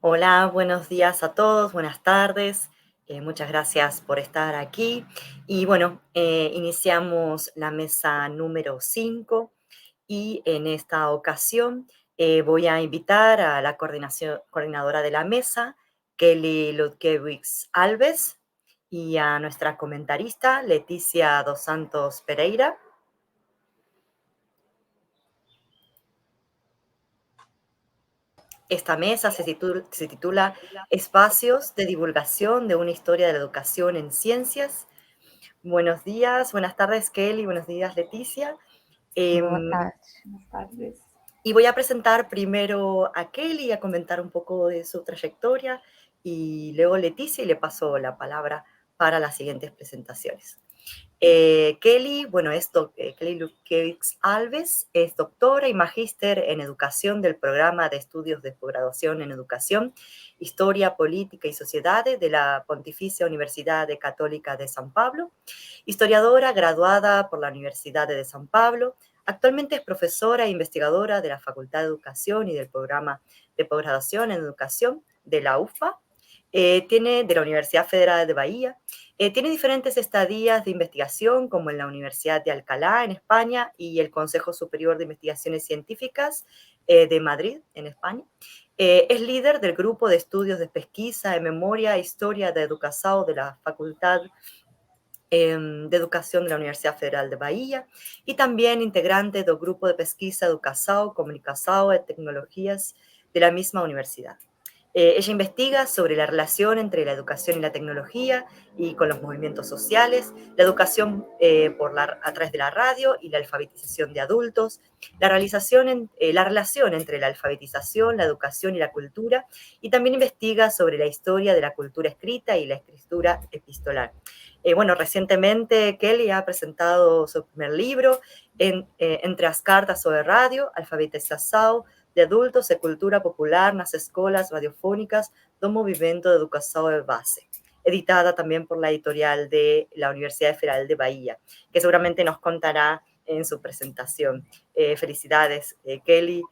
Hola, buenos días a todos, buenas tardes. Muchas gracias por estar aquí. Y bueno, iniciamos la mesa número 5 y en esta ocasión voy a invitar a la coordinadora de la mesa, Kelly Ludkiewicz Alves, y a nuestra comentarista, Leticia dos Santos Pereira. Esta mesa se titula Espacios de divulgación de una historia de la educación en ciencias. Buenos días, buenas tardes Kelly, buenos días Leticia. Boa Em, tarde. Boas tardes. y voy a presentar primero a Kelly, a comentar un poco de su trayectoria y luego Leticia y le paso la palabra para las siguientes presentaciones. Kelly, bueno, Kelly Ludkiewicz Alves es doctora y magíster en educación del programa de estudios de posgraduación en educación, historia, política y sociedades de la Pontificia Universidad Católica de San Pablo, historiadora graduada por la Universidad de San Pablo. Actualmente es profesora e investigadora de la Facultad de Educación y del programa de posgraduación en educación de la UFBA, de la Universidad Federal de Bahía. Tiene diferentes estadías de investigación, como en la Universidad de Alcalá, en España, y el Consejo Superior de Investigaciones Científicas de Madrid, en España. Es líder del grupo de estudios de pesquisa de memoria e historia de Educação de la Facultad de Educación de la Universidad Federal de Bahía y también integrante del grupo de pesquisa Educação, Comunicação y Tecnologías de la misma universidad. Ella investiga sobre la relación entre la educación y la tecnología y con los movimientos sociales, la educación a través de la radio y la alfabetización de adultos, la relación entre la alfabetización, la educación y la cultura, y también investiga sobre la historia de la cultura escrita y la escritura epistolar. Bueno, recientemente Kelly ha presentado su primer libro, Entre as cartas sobre radio, alfabetização de adultos e cultura popular nas escolas radiofónicas do movimento de educação de base, editada también por la editorial de la Universidad Federal de Bahía, que seguramente nos contará en su presentación. Felicidades, Kelly,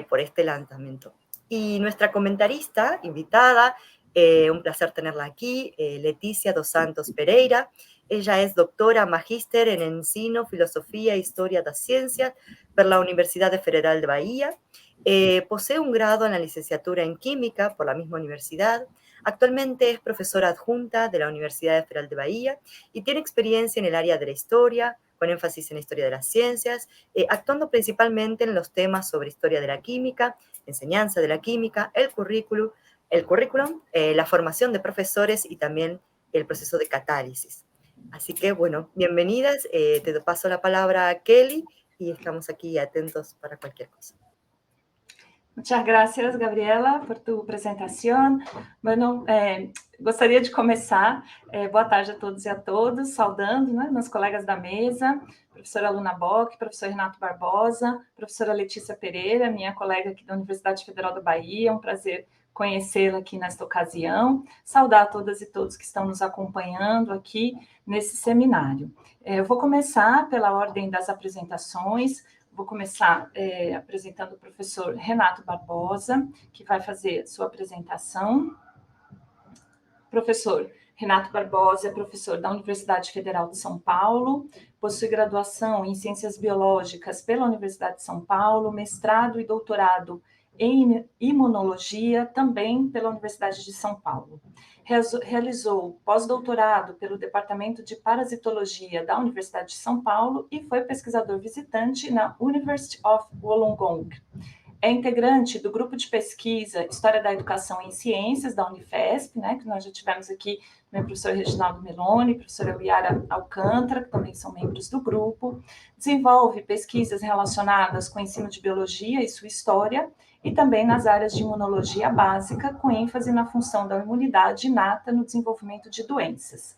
por este lanzamiento. Y nuestra comentarista invitada, un placer tenerla aquí, Leticia dos Santos Pereira. Ella es doctora magíster en Ensino, Filosofía e Historia das Ciencias por la Universidad Federal de Bahía. Posee un grado en la licenciatura en Química por la misma universidad. Actualmente es profesora adjunta de la Universidad Federal de Bahía y tiene experiencia en el área de la historia, con énfasis en la historia de las ciencias, actuando principalmente en los temas sobre historia de la química, enseñanza de la química, el currículum, la formación de profesores y también el proceso de catálisis. Así que, bueno, bienvenidas. Te paso la palabra a Kelly y estamos aquí atentos para cualquier cosa. Muchas gracias, Gabriela, por tu apresentação. Bueno, gostaria de começar. Boa tarde a todos e a todas, saudando, né, meus colegas da mesa, professora Luna Bock, professor Renato Barbosa, professora Letícia Pereira, minha colega aqui da Universidade Federal da Bahia. É um prazer conhecê-la aqui nesta ocasião. Saudar a todas e todos que estão nos acompanhando aqui nesse seminário. Eu vou começar pela ordem das apresentações. Vou começar apresentando o professor Renato Barbosa, que vai fazer sua apresentação. Professor Renato Barbosa é professor da Universidade Federal de São Paulo, possui graduação em Ciências Biológicas pela Universidade de São Paulo, mestrado e doutorado em Imunologia, também pela Universidade de São Paulo. Realizou pós-doutorado pelo Departamento de Parasitologia da Universidade de São Paulo e foi pesquisador visitante na University of Wollongong. É integrante do grupo de pesquisa História da Educação em Ciências da Unifesp, né, que nós já tivemos aqui o professor Reginaldo Meloni, professora Eliara Alcântara, que também são membros do grupo. Desenvolve pesquisas relacionadas com o ensino de biologia e sua história, e também nas áreas de imunologia básica, com ênfase na função da imunidade inata no desenvolvimento de doenças.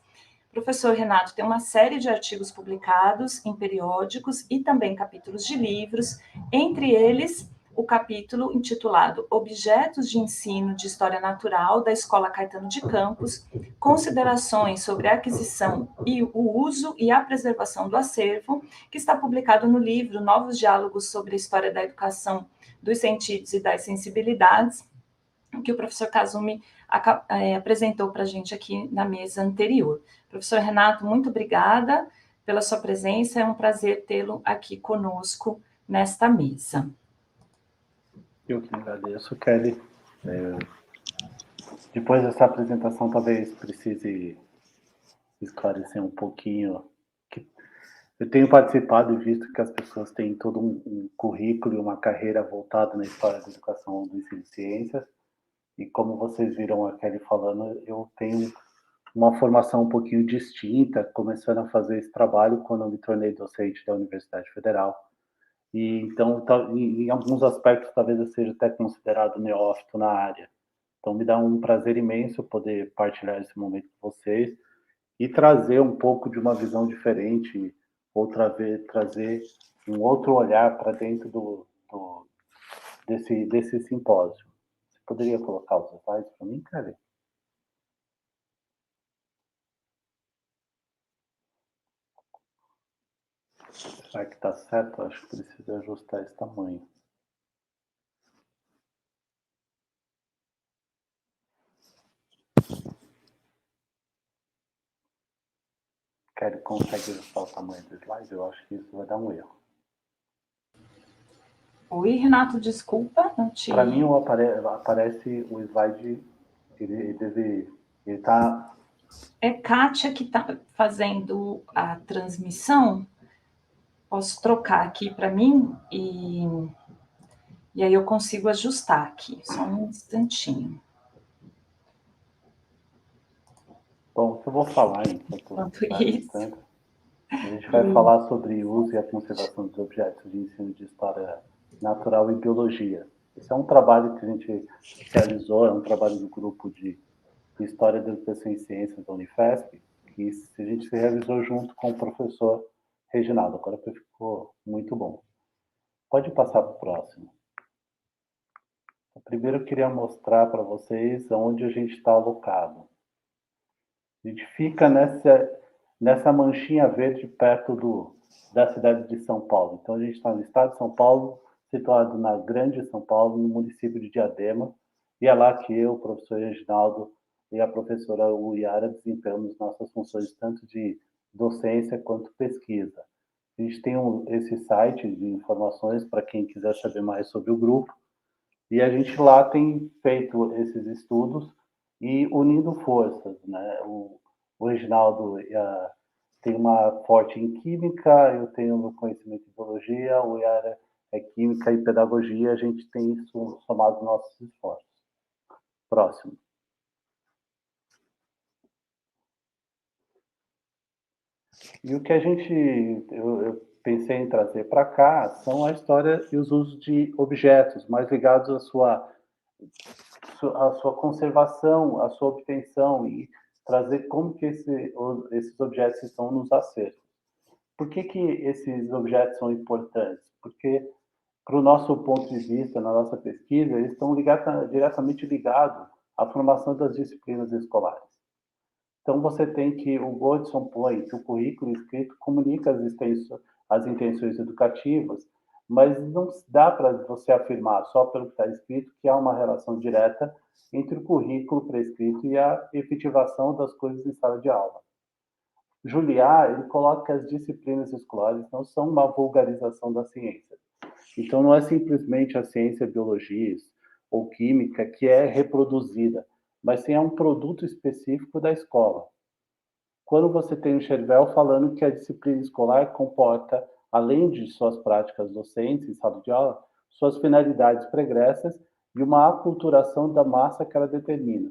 O professor Renato tem uma série de artigos publicados em periódicos e também capítulos de livros, entre eles o capítulo intitulado Objetos de Ensino de História Natural da Escola Caetano de Campos, considerações sobre a aquisição e o uso e a preservação do acervo, que está publicado no livro Novos Diálogos sobre a História da Educação, dos Sentidos e das Sensibilidades, que o professor Kazumi apresentou para a gente aqui na mesa anterior. Professor Renato, muito obrigada pela sua presença, é um prazer tê-lo aqui conosco nesta mesa. Eu que agradeço, Kelly. Depois dessa apresentação, talvez precise esclarecer um pouquinho. Eu tenho participado e visto que as pessoas têm todo um currículo e uma carreira voltada na história da educação do ensino de ciências. E como vocês viram a Kelly falando, eu tenho uma formação um pouquinho distinta, começando a fazer esse trabalho quando eu me tornei docente da Universidade Federal. E então, em alguns aspectos, talvez eu seja até considerado neófito na área. Então, me dá um prazer imenso poder partilhar esse momento com vocês e trazer um pouco de uma visão diferente, outra vez trazer um outro olhar para dentro desse simpósio. Você poderia colocar os slides para mim, Kelly? Será que está certo? Acho que precisa ajustar esse tamanho. Kelly, consegue ajustar o tamanho do slide? Eu acho que isso vai dar um erro. Oi, Renato, desculpa. Para mim, aparece o slide, ele está... É Kátia que está fazendo a transmissão. Posso trocar aqui para mim e aí eu consigo ajustar aqui. Só um instantinho. Bom, eu vou falar Enquanto isso. A gente vai falar sobre o uso e a conservação dos objetos de ensino de história natural e biologia. Esse é um trabalho que a gente realizou, é um trabalho do grupo de História da Educação em Ciências da Unifesp, que a gente realizou junto com o professor Reginaldo. Agora ficou muito bom. Pode passar para o próximo. Primeiro eu queria mostrar para vocês onde a gente está alocado. A gente fica nessa manchinha verde perto da cidade de São Paulo. Então, a gente está no estado de São Paulo, situado na Grande São Paulo, no município de Diadema, e é lá que eu, o professor Reginaldo e a professora Uyara desempenhamos nossas funções tanto de docência quanto pesquisa. A gente tem esse site de informações para quem quiser saber mais sobre o grupo, e a gente lá tem feito esses estudos e unindo forças, né? O Reginaldo tem uma forte em química, eu tenho no conhecimento de biologia, o Yara é química e pedagogia, a gente tem isso somado nossos esforços. Próximo. E o que eu pensei em trazer para cá são a história e os usos de objetos, mais ligados à sua conservação, à sua obtenção e trazer como que esses objetos estão nos acervos. Por que esses objetos são importantes? Porque, para o nosso ponto de vista, na nossa pesquisa, eles estão diretamente ligados à formação das disciplinas escolares. Então, você tem que o Goldson põe que o currículo escrito comunica as intenções educativas, mas não dá para você afirmar só pelo que está escrito que há uma relação direta entre o currículo prescrito e a efetivação das coisas em sala de aula. Juliá, ele coloca que as disciplinas escolares não são uma vulgarização da ciência. Então, não é simplesmente a ciência, biologia ou química que é reproduzida, mas sim é um produto específico da escola. Quando você tem o Chervel falando que a disciplina escolar comporta, além de suas práticas docentes em sala de aula, suas finalidades pregressas e uma aculturação da massa que ela determina.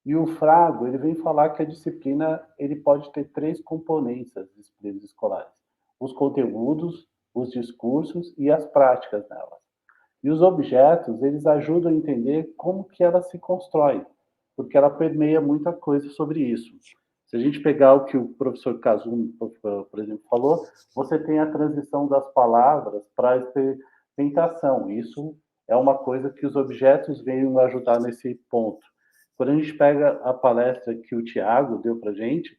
E o Frago, ele vem falar que a disciplina ele pode ter 3 componentes, as disciplinas escolares. Os conteúdos, os discursos e as práticas nelas. E os objetos, eles ajudam a entender como que ela se constrói, porque ela permeia muita coisa sobre isso. Se a gente pegar o que o professor Kazumi, por exemplo, falou, você tem a transição das palavras para a experimentação. Isso é uma coisa que os objetos vêm ajudar nesse ponto. Quando a gente pega a palestra que o Tiago deu para a gente,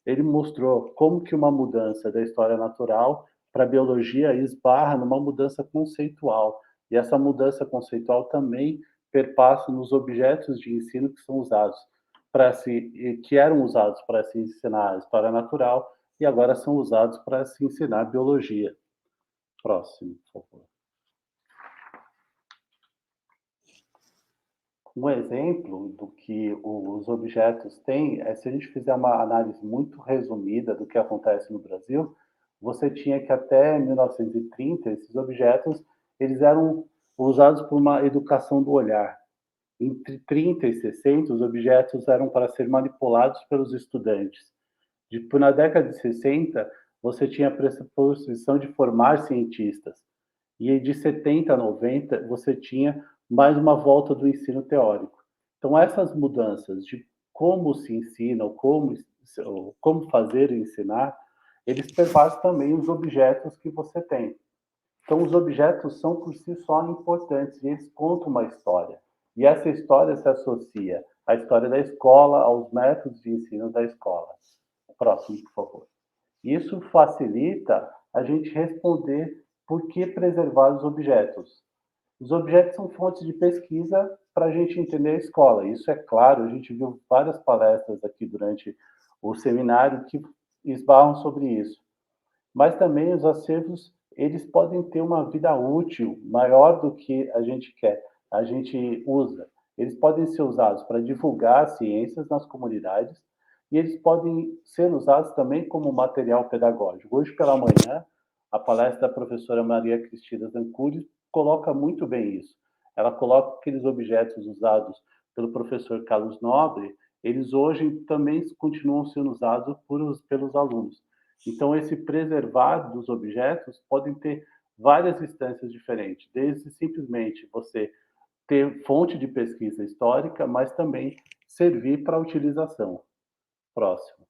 ele mostrou como que uma mudança da história natural para a biologia esbarra numa mudança conceitual. E essa mudança conceitual também perpassam nos objetos de ensino que são usados que eram usados para se ensinar história natural e agora são usados para se ensinar biologia. Próximo, por favor. Um exemplo do que os objetos têm é, se a gente fizer uma análise muito resumida do que acontece no Brasil, você tinha que até 1930 esses objetos eles eram usados por uma educação do olhar. Entre 30 e 60, os objetos eram para ser manipulados pelos estudantes. Na década de 60, você tinha a pressuposição de formar cientistas. E de 70 a 90, você tinha mais uma volta do ensino teórico. Então, essas mudanças de como se ensina, como fazer e ensinar, eles perpassam também os objetos que você tem. Então, os objetos são por si só importantes e eles contam uma história. E essa história se associa à história da escola, aos métodos de ensino da escola. Próximo, por favor. Isso facilita a gente responder por que preservar os objetos. Os objetos são fontes de pesquisa para a gente entender a escola. Isso é claro, a gente viu várias palestras aqui durante o seminário que esbarram sobre isso. Mas também os acervos, eles podem ter uma vida útil maior do que a gente quer, a gente usa. Eles podem ser usados para divulgar ciências nas comunidades e eles podem ser usados também como material pedagógico. Hoje pela manhã, a palestra da professora Maria Cristina Zancuri coloca muito bem isso. Ela coloca aqueles objetos usados pelo professor Carlos Nobre, eles hoje também continuam sendo usados pelos alunos. Então, esse preservar dos objetos podem ter várias instâncias diferentes, desde simplesmente você ter fonte de pesquisa histórica, mas também servir para utilização. Próximo.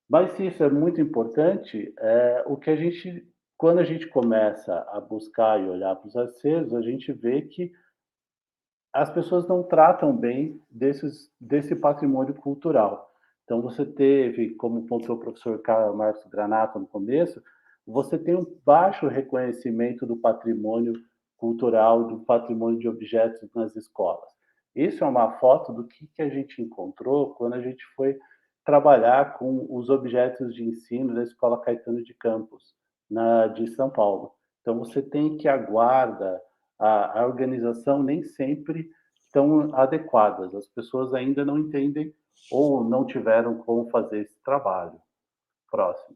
Mas se isso é muito importante, o que quando a gente começa a buscar e olhar para os acervos, a gente vê que as pessoas não tratam bem desse patrimônio cultural. Então, você teve, como pontuou o professor Carlos Marcos Granato no começo, você tem um baixo reconhecimento do patrimônio cultural, do patrimônio de objetos nas escolas. Isso é uma foto do que a gente encontrou quando a gente foi trabalhar com os objetos de ensino da Escola Caetano de Campos, de São Paulo. Então, você tem que a guarda, a organização nem sempre estão adequadas. As pessoas ainda não entendem ou não tiveram como fazer esse trabalho. Próximo.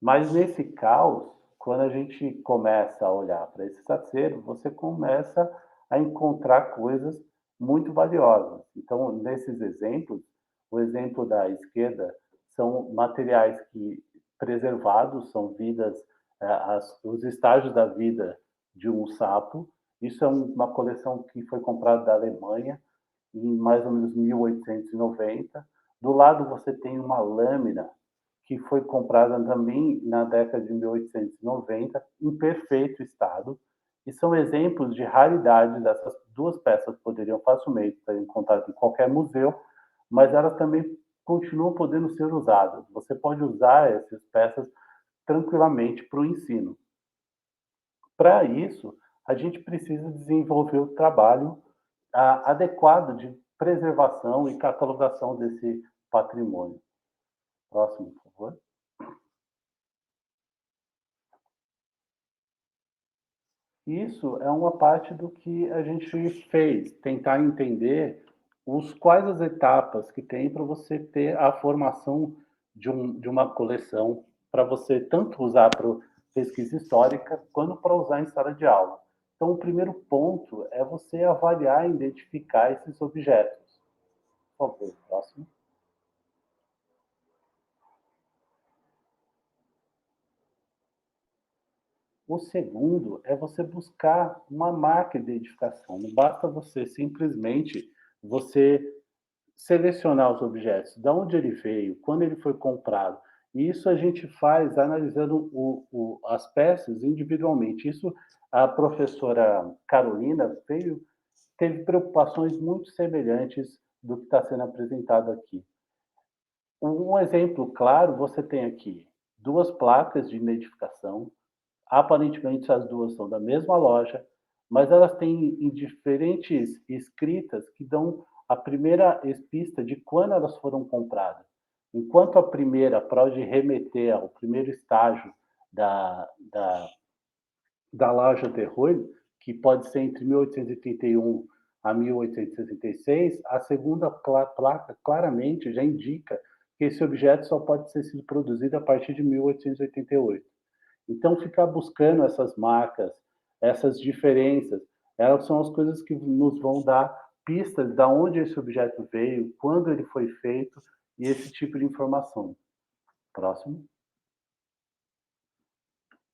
Mas nesse caos, quando a gente começa a olhar para esses acervos, você começa a encontrar coisas muito valiosas. Então, nesses exemplos, o exemplo da esquerda são materiais que preservados, são os estágios da vida de um sapo. Isso é uma coleção que foi comprada da Alemanha em mais ou menos 1890. Do lado você tem uma lâmina que foi comprada também na década de 1890, em perfeito estado, e são exemplos de raridade dessas duas peças que poderiam facilmente ser encontradas em qualquer museu, mas elas também continuam podendo ser usadas. Você pode usar essas peças tranquilamente para o ensino. Para isso, a gente precisa desenvolver o trabalho adequado de preservação e catalogação desse patrimônio. Próximo, por favor. Isso é uma parte do que a gente fez, tentar entender quais as etapas que tem para você ter a formação de uma coleção, para você tanto usar para pesquisa histórica, quanto para usar em sala de aula. Então, o primeiro ponto é você avaliar e identificar esses objetos. Por favor, próximo. O segundo é você buscar uma marca de identificação. Não basta você selecionar os objetos, de onde ele veio, quando ele foi comprado. E isso a gente faz analisando as peças individualmente. Isso a professora Carolina teve preocupações muito semelhantes do que está sendo apresentado aqui. Um exemplo claro, você tem aqui duas placas de identificação. Aparentemente, as duas são da mesma loja, mas elas têm em diferentes escritas que dão a primeira pista de quando elas foram compradas. Enquanto a primeira pode remeter ao primeiro estágio da loja Terror, que pode ser entre 1831 a 1866, a segunda placa claramente já indica que esse objeto só pode ter sido produzido a partir de 1888. Então, ficar buscando essas marcas, essas diferenças, elas são as coisas que nos vão dar pistas de onde esse objeto veio, quando ele foi feito e esse tipo de informação. Próximo.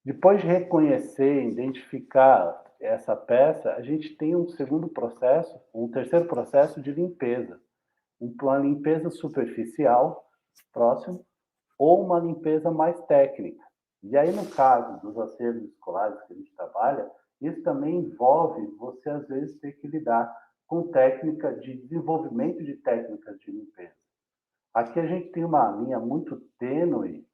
Depois de reconhecer, identificar essa peça, a gente tem um segundo processo, um terceiro processo de limpeza. Uma limpeza superficial, próximo, ou uma limpeza mais técnica. E aí, no caso dos acervos escolares que a gente trabalha, isso também envolve você, às vezes, ter que lidar com técnica de desenvolvimento de técnicas de limpeza. Aqui a gente tem uma linha muito tênue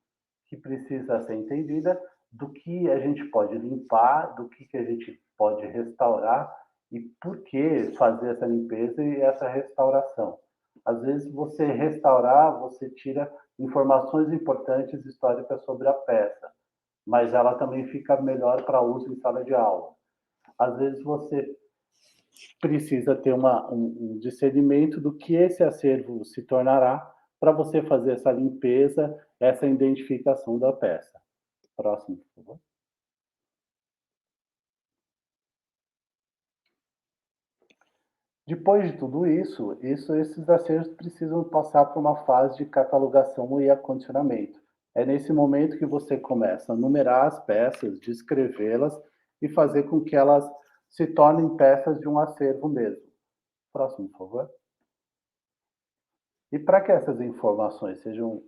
que precisa ser entendida do que a gente pode limpar, do que a gente pode restaurar e por que fazer essa limpeza e essa restauração. Às vezes, você restaurar, você tira informações importantes históricas sobre a peça, mas ela também fica melhor para uso em sala de aula. Às vezes, você precisa ter um discernimento do que esse acervo se tornará para você fazer essa limpeza, essa identificação da peça. Próximo, por favor. Depois de tudo isso, esses acervos precisam passar por uma fase de catalogação e acondicionamento. É nesse momento que você começa a numerar as peças, descrevê-las e fazer com que elas se tornem peças de um acervo mesmo. Próximo, por favor. E para que essas informações sejam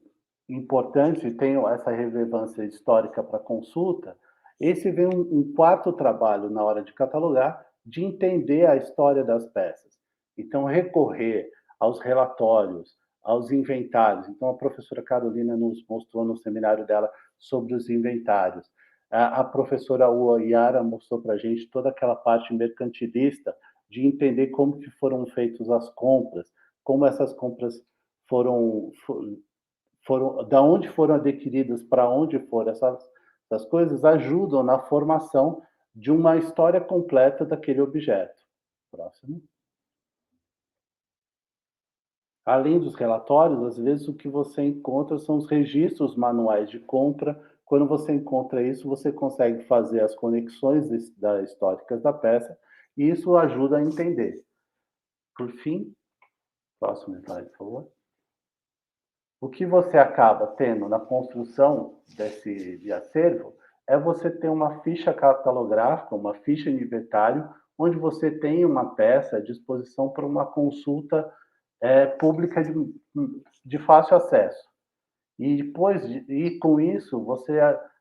importantes e tenham essa relevância histórica para consulta, esse vem um quarto trabalho na hora de catalogar, de entender a história das peças. Então, recorrer aos relatórios, aos inventários. Então, a professora Carolina nos mostrou no seminário dela sobre os inventários. A professora Yara mostrou para a gente toda aquela parte mercantilista de entender como que foram feitas as compras, como essas compras foram da onde foram adquiridas, para onde foram essas coisas, ajudam na formação de uma história completa daquele objeto. Próximo. Além dos relatórios, às vezes o que você encontra são os registros manuais de compra. Quando você encontra isso, você consegue fazer as conexões históricas da peça e isso ajuda a entender. Por fim, próximo slide, por favor. O que você acaba tendo na construção de acervo é você ter uma ficha catalográfica, uma ficha de inventário, onde você tem uma peça à disposição para uma consulta pública de fácil acesso. E com isso, você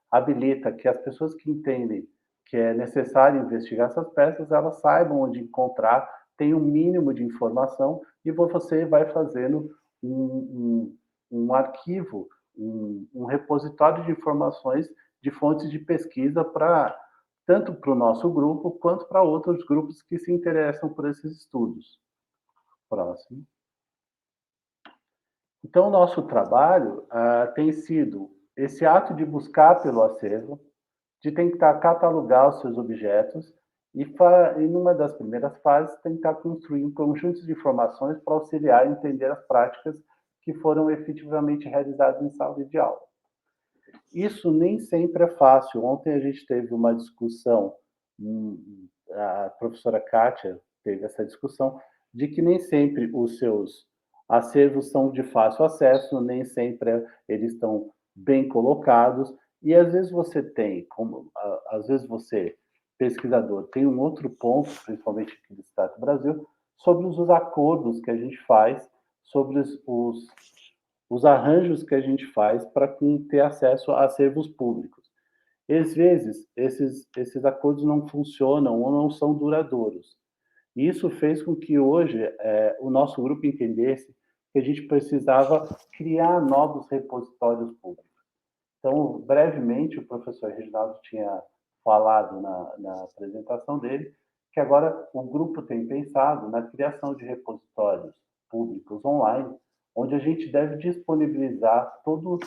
habilita que as pessoas que entendem que é necessário investigar essas peças, elas saibam onde encontrar, tem um mínimo de informação, e você vai fazendo um arquivo, um repositório de informações de fontes de pesquisa tanto para o nosso grupo quanto para outros grupos que se interessam por esses estudos. Próximo. Então, o nosso trabalho tem sido esse ato de buscar pelo acervo, de tentar catalogar os seus objetos e numa das primeiras fases, tentar construir um conjunto de informações para auxiliar a entender as práticas que foram efetivamente realizadas em sala de aula. Isso nem sempre é fácil. Ontem a gente teve uma discussão, a professora Kátia teve essa discussão, de que nem sempre os seus acervos são de fácil acesso, nem sempre eles estão bem colocados, e às vezes às vezes você, pesquisador, tem um outro ponto, principalmente aqui do Estado do Brasil, sobre os acordos que a gente faz, sobre os arranjos que a gente faz para ter acesso a acervos públicos. Às vezes, esses acordos não funcionam ou não são duradouros. E isso fez com que hoje o nosso grupo entendesse que a gente precisava criar novos repositórios públicos. Então, brevemente, o professor Reginaldo tinha falado na apresentação dele, que agora o grupo tem pensado na criação de repositórios públicos online, onde a gente deve disponibilizar todo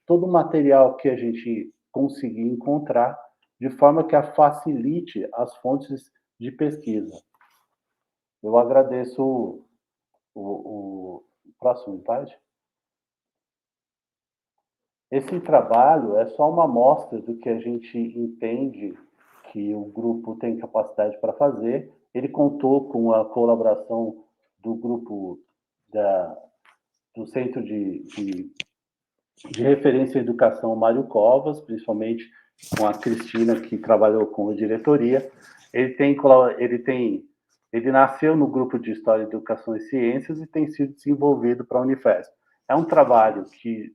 o material que a gente conseguir encontrar, de forma que facilite as fontes de pesquisa. Eu agradeço o próximo slide. Esse trabalho é só uma amostra do que a gente entende que o grupo tem capacidade para fazer. Ele contou com a colaboração do grupo do Centro de Referência à Educação Mário Covas, principalmente com a Cristina, que trabalhou com a diretoria. Ele nasceu no grupo de História, Educação e Ciências e tem sido desenvolvido para a Unifesp. É um trabalho que,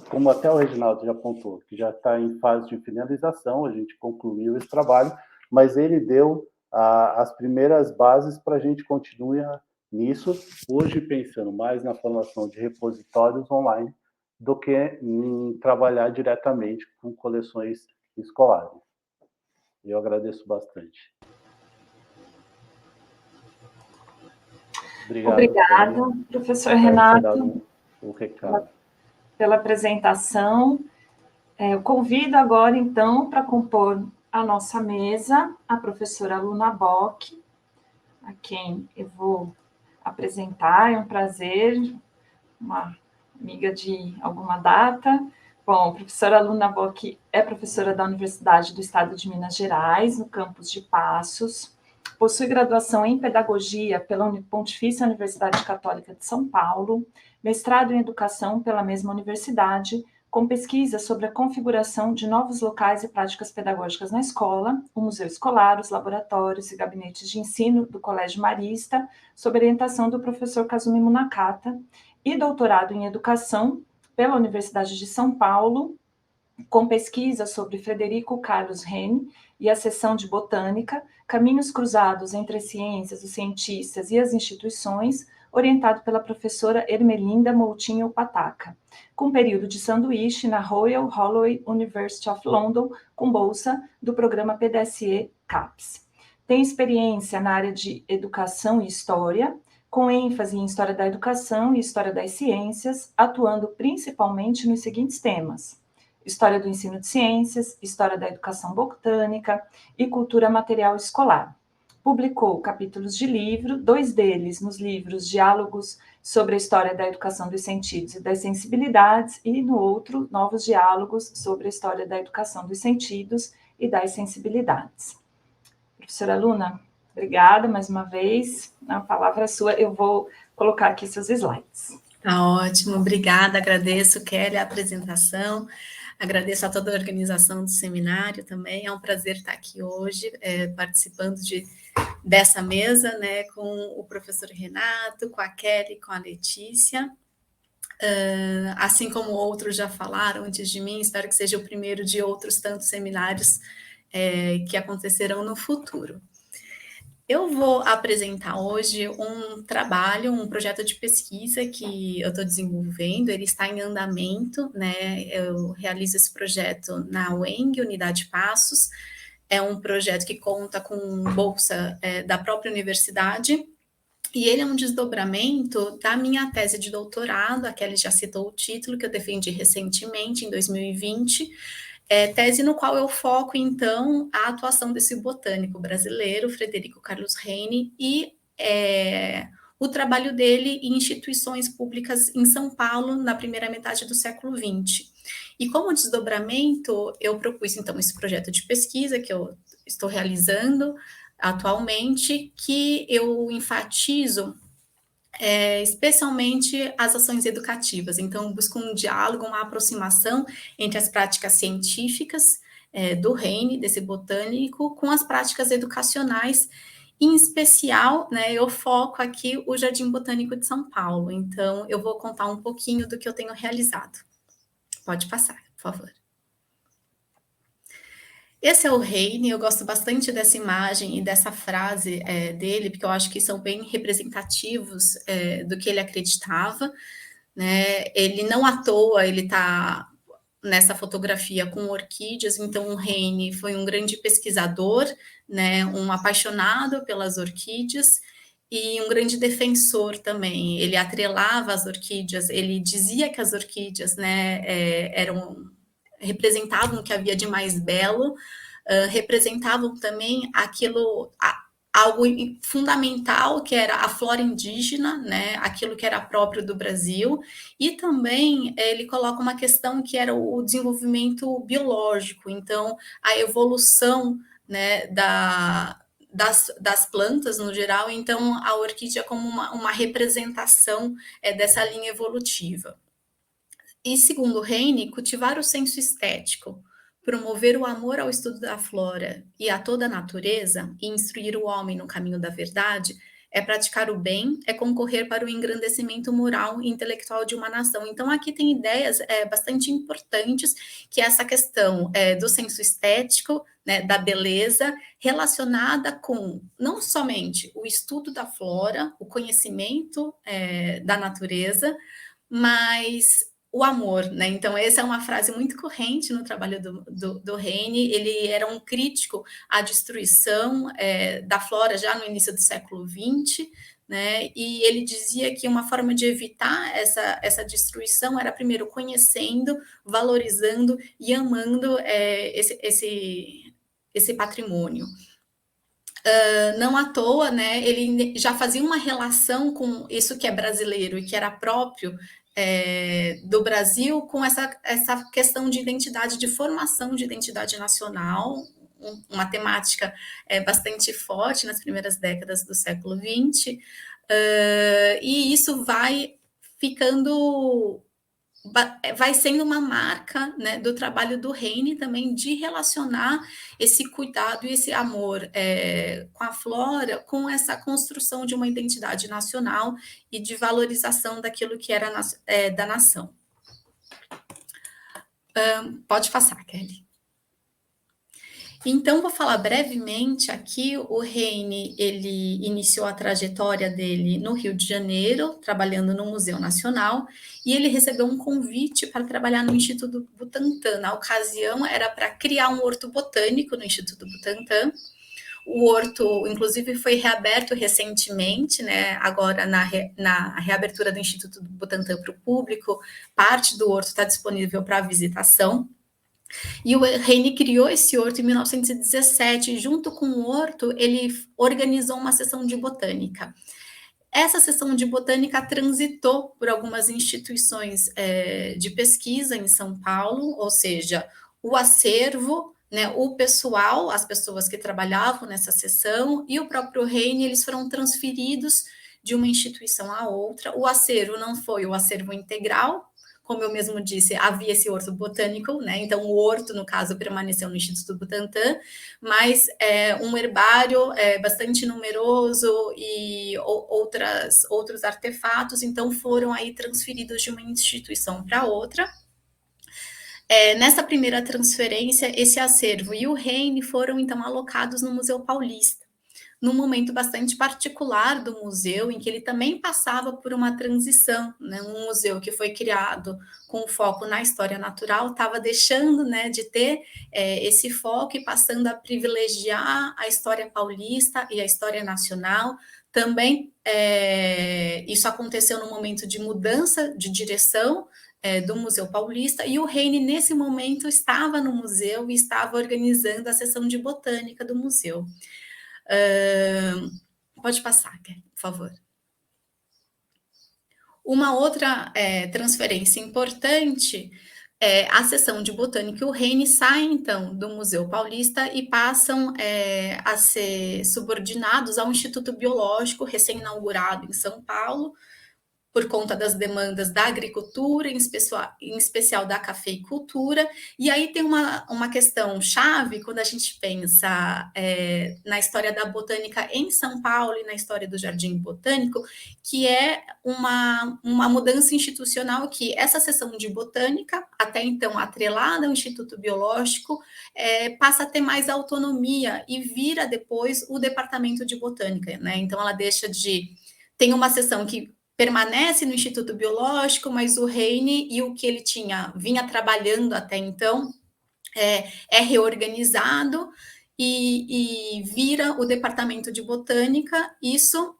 como até o Reginaldo já apontou, que já está em fase de finalização, a gente concluiu esse trabalho, mas ele deu as primeiras bases para a gente continuar nisso, hoje pensando mais na formação de repositórios online do que em trabalhar diretamente com coleções escolares. Eu agradeço bastante. Obrigado, professor Renato, pela apresentação. Eu convido agora, então, para compor a nossa mesa, a professora Luna Bock, a quem eu vou apresentar. É um prazer, uma amiga de alguma data. Bom, a professora Luna Bock é professora da Universidade do Estado de Minas Gerais, no campus de Passos. Possui graduação em Pedagogia pela Pontifícia Universidade Católica de São Paulo, mestrado em Educação pela mesma universidade, com pesquisa sobre a configuração de novos locais e práticas pedagógicas na escola, o museu escolar, os laboratórios e gabinetes de ensino do Colégio Marista, sob orientação do professor Kazumi Munakata, e doutorado em Educação pela Universidade de São Paulo, com pesquisa sobre Frederico Carlos Rene e a seção de Botânica, Caminhos Cruzados entre as Ciências, os Cientistas e as Instituições, orientado pela professora Ermelinda Moutinho Pataca, com período de sanduíche na Royal Holloway University of London, com bolsa do programa PDSE CAPES. Tem experiência na área de Educação e História, com ênfase em História da Educação e História das Ciências, atuando principalmente nos seguintes temas: História do Ensino de Ciências, História da Educação Botânica e Cultura Material Escolar. Publicou capítulos de livro, 2 deles nos livros Diálogos sobre a História da Educação dos Sentidos e das Sensibilidades, e no outro, Novos Diálogos sobre a História da Educação dos Sentidos e das Sensibilidades. Professora Luna, obrigada mais uma vez. A palavra é sua. Eu vou colocar aqui seus slides. Tá ótimo, obrigada. Agradeço, Kelly, a apresentação. Agradeço a toda a organização do seminário também. É um prazer estar aqui hoje, participando dessa mesa, né, com o professor Renato, com a Kelly, com a Letícia. Assim como outros já falaram antes de mim, espero que seja o primeiro de outros tantos seminários que acontecerão no futuro. Eu vou apresentar hoje um trabalho, um projeto de pesquisa que eu estou desenvolvendo, ele está em andamento, né? Eu realizo esse projeto na UENG, Unidade Passos. É um projeto que conta com bolsa da própria universidade, e ele é um desdobramento da minha tese de doutorado, a Kelly já citou o título, que eu defendi recentemente, em 2020, tese no qual eu foco, então, a atuação desse botânico brasileiro, Frederico Carlos Rene, e o trabalho dele em instituições públicas em São Paulo, na primeira metade do século XX. E como desdobramento, eu propus, então, esse projeto de pesquisa que eu estou realizando atualmente, que eu enfatizo especialmente as ações educativas. Então, busco um diálogo, uma aproximação entre as práticas científicas do Rene, desse botânico, com as práticas educacionais. Em especial, né, eu foco aqui o Jardim Botânico de São Paulo. Então, eu vou contar um pouquinho do que eu tenho realizado. Pode passar, por favor. Esse é o Rene, eu gosto bastante dessa imagem e dessa frase dele, porque eu acho que são bem representativos do que ele acreditava, né? Ele não à toa, ele está nessa fotografia com orquídeas. Então, o Heine foi um grande pesquisador, né, um apaixonado pelas orquídeas e um grande defensor também. Ele atrelava as orquídeas, ele dizia que as orquídeas, né, representavam o que havia de mais belo, representavam também algo fundamental, que era a flora indígena, né, aquilo que era próprio do Brasil, e também ele coloca uma questão que era o desenvolvimento biológico, então a evolução, né, das plantas no geral, então a orquídea como uma representação dessa linha evolutiva. E segundo Heine, cultivar o senso estético, promover o amor ao estudo da flora e a toda a natureza e instruir o homem no caminho da verdade é praticar o bem, é concorrer para o engrandecimento moral e intelectual de uma nação. Então, aqui tem ideias bastante importantes, que é essa questão do senso estético, né, da beleza, relacionada com não somente o estudo da flora, o conhecimento da natureza, mas o amor, né? Então, essa é uma frase muito corrente no trabalho do Heine. Ele era um crítico à destruição da flora já no início do século XX, né? E ele dizia que uma forma de evitar essa destruição era, primeiro, conhecendo, valorizando e amando esse patrimônio. Não à toa, né, ele já fazia uma relação com isso que é brasileiro e que era próprio do Brasil, com essa questão de identidade, de formação de identidade nacional, uma temática bastante forte nas primeiras décadas do século XX, e isso vai sendo uma marca, né, do trabalho do Heine também, de relacionar esse cuidado e esse amor com a flora, com essa construção de uma identidade nacional e de valorização daquilo que era da nação. Pode passar, Kelly. Então, vou falar brevemente aqui. O Heine, ele iniciou a trajetória dele no Rio de Janeiro, trabalhando no Museu Nacional, e ele recebeu um convite para trabalhar no Instituto Butantan. Na ocasião, era para criar um horto botânico no Instituto Butantan. O horto, inclusive, foi reaberto recentemente, né? Agora, na reabertura do Instituto Butantan para o público, parte do horto está disponível para visitação. E o Heine criou esse horto em 1917, e junto com o horto, ele organizou uma sessão de botânica. Essa sessão de botânica transitou por algumas instituições de pesquisa em São Paulo, ou seja, o acervo, né, o pessoal, as pessoas que trabalhavam nessa sessão, e o próprio Heine, eles foram transferidos de uma instituição a outra. O acervo não foi o acervo integral, como eu mesmo disse, havia esse horto botânico, né? Então o horto, no caso, permaneceu no Instituto Butantan, mas um herbário bastante numeroso e outros artefatos, então foram aí transferidos de uma instituição para outra. Nessa primeira transferência, esse acervo e o Heine foram então alocados no Museu Paulista, num momento bastante particular do museu, em que ele também passava por uma transição, né? Um museu que foi criado com foco na história natural, estava deixando, né, de ter esse foco e passando a privilegiar a história paulista e a história nacional. Também isso aconteceu num momento de mudança de direção do Museu Paulista, e o Heine, nesse momento, estava no museu e estava organizando a sessão de botânica do museu. Pode passar, por favor. Uma outra transferência importante é a sessão de botânica. O Heine sai, então, do Museu Paulista e passam a ser subordinados ao Instituto Biológico, recém-inaugurado em São Paulo, por conta das demandas da agricultura, em especial da cafeicultura. E aí tem uma questão chave quando a gente pensa na história da botânica em São Paulo e na história do Jardim Botânico, que é uma mudança institucional, que essa seção de botânica, até então atrelada ao Instituto Biológico, passa a ter mais autonomia e vira depois o Departamento de Botânica, né? Então ela deixa de... Tem uma seção que permanece no Instituto Biológico, mas o Heine e o que ele vinha trabalhando até então é reorganizado e vira o Departamento de Botânica. Isso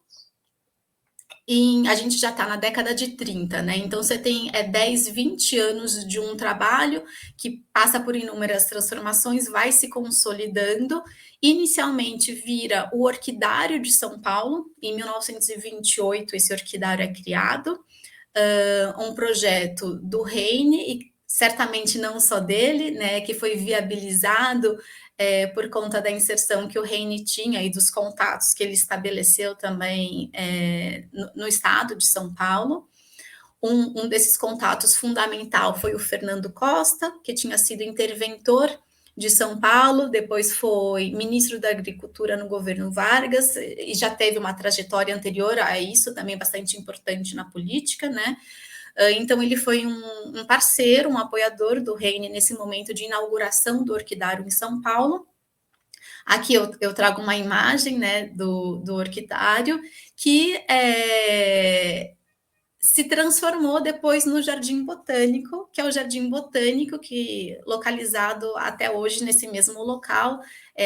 a gente já está na década de 30, né? Então você tem 10, 20 anos de um trabalho que passa por inúmeras transformações, vai se consolidando. Inicialmente vira o Orquidário de São Paulo. Em 1928 esse orquidário é criado, um projeto do Heine, e certamente não só dele, né, que foi viabilizado por conta da inserção que o Heine tinha e dos contatos que ele estabeleceu também no estado de São Paulo. Um desses contatos fundamental foi o Fernando Costa, que tinha sido interventor de São Paulo, depois foi ministro da Agricultura no governo Vargas, e já teve uma trajetória anterior a isso, também bastante importante na política, né? Então, ele foi um parceiro, um apoiador do Heine nesse momento de inauguração do orquidário em São Paulo. Aqui eu trago uma imagem, né, do orquidário, que se transformou depois no Jardim Botânico, que é o Jardim Botânico, que localizado até hoje nesse mesmo local,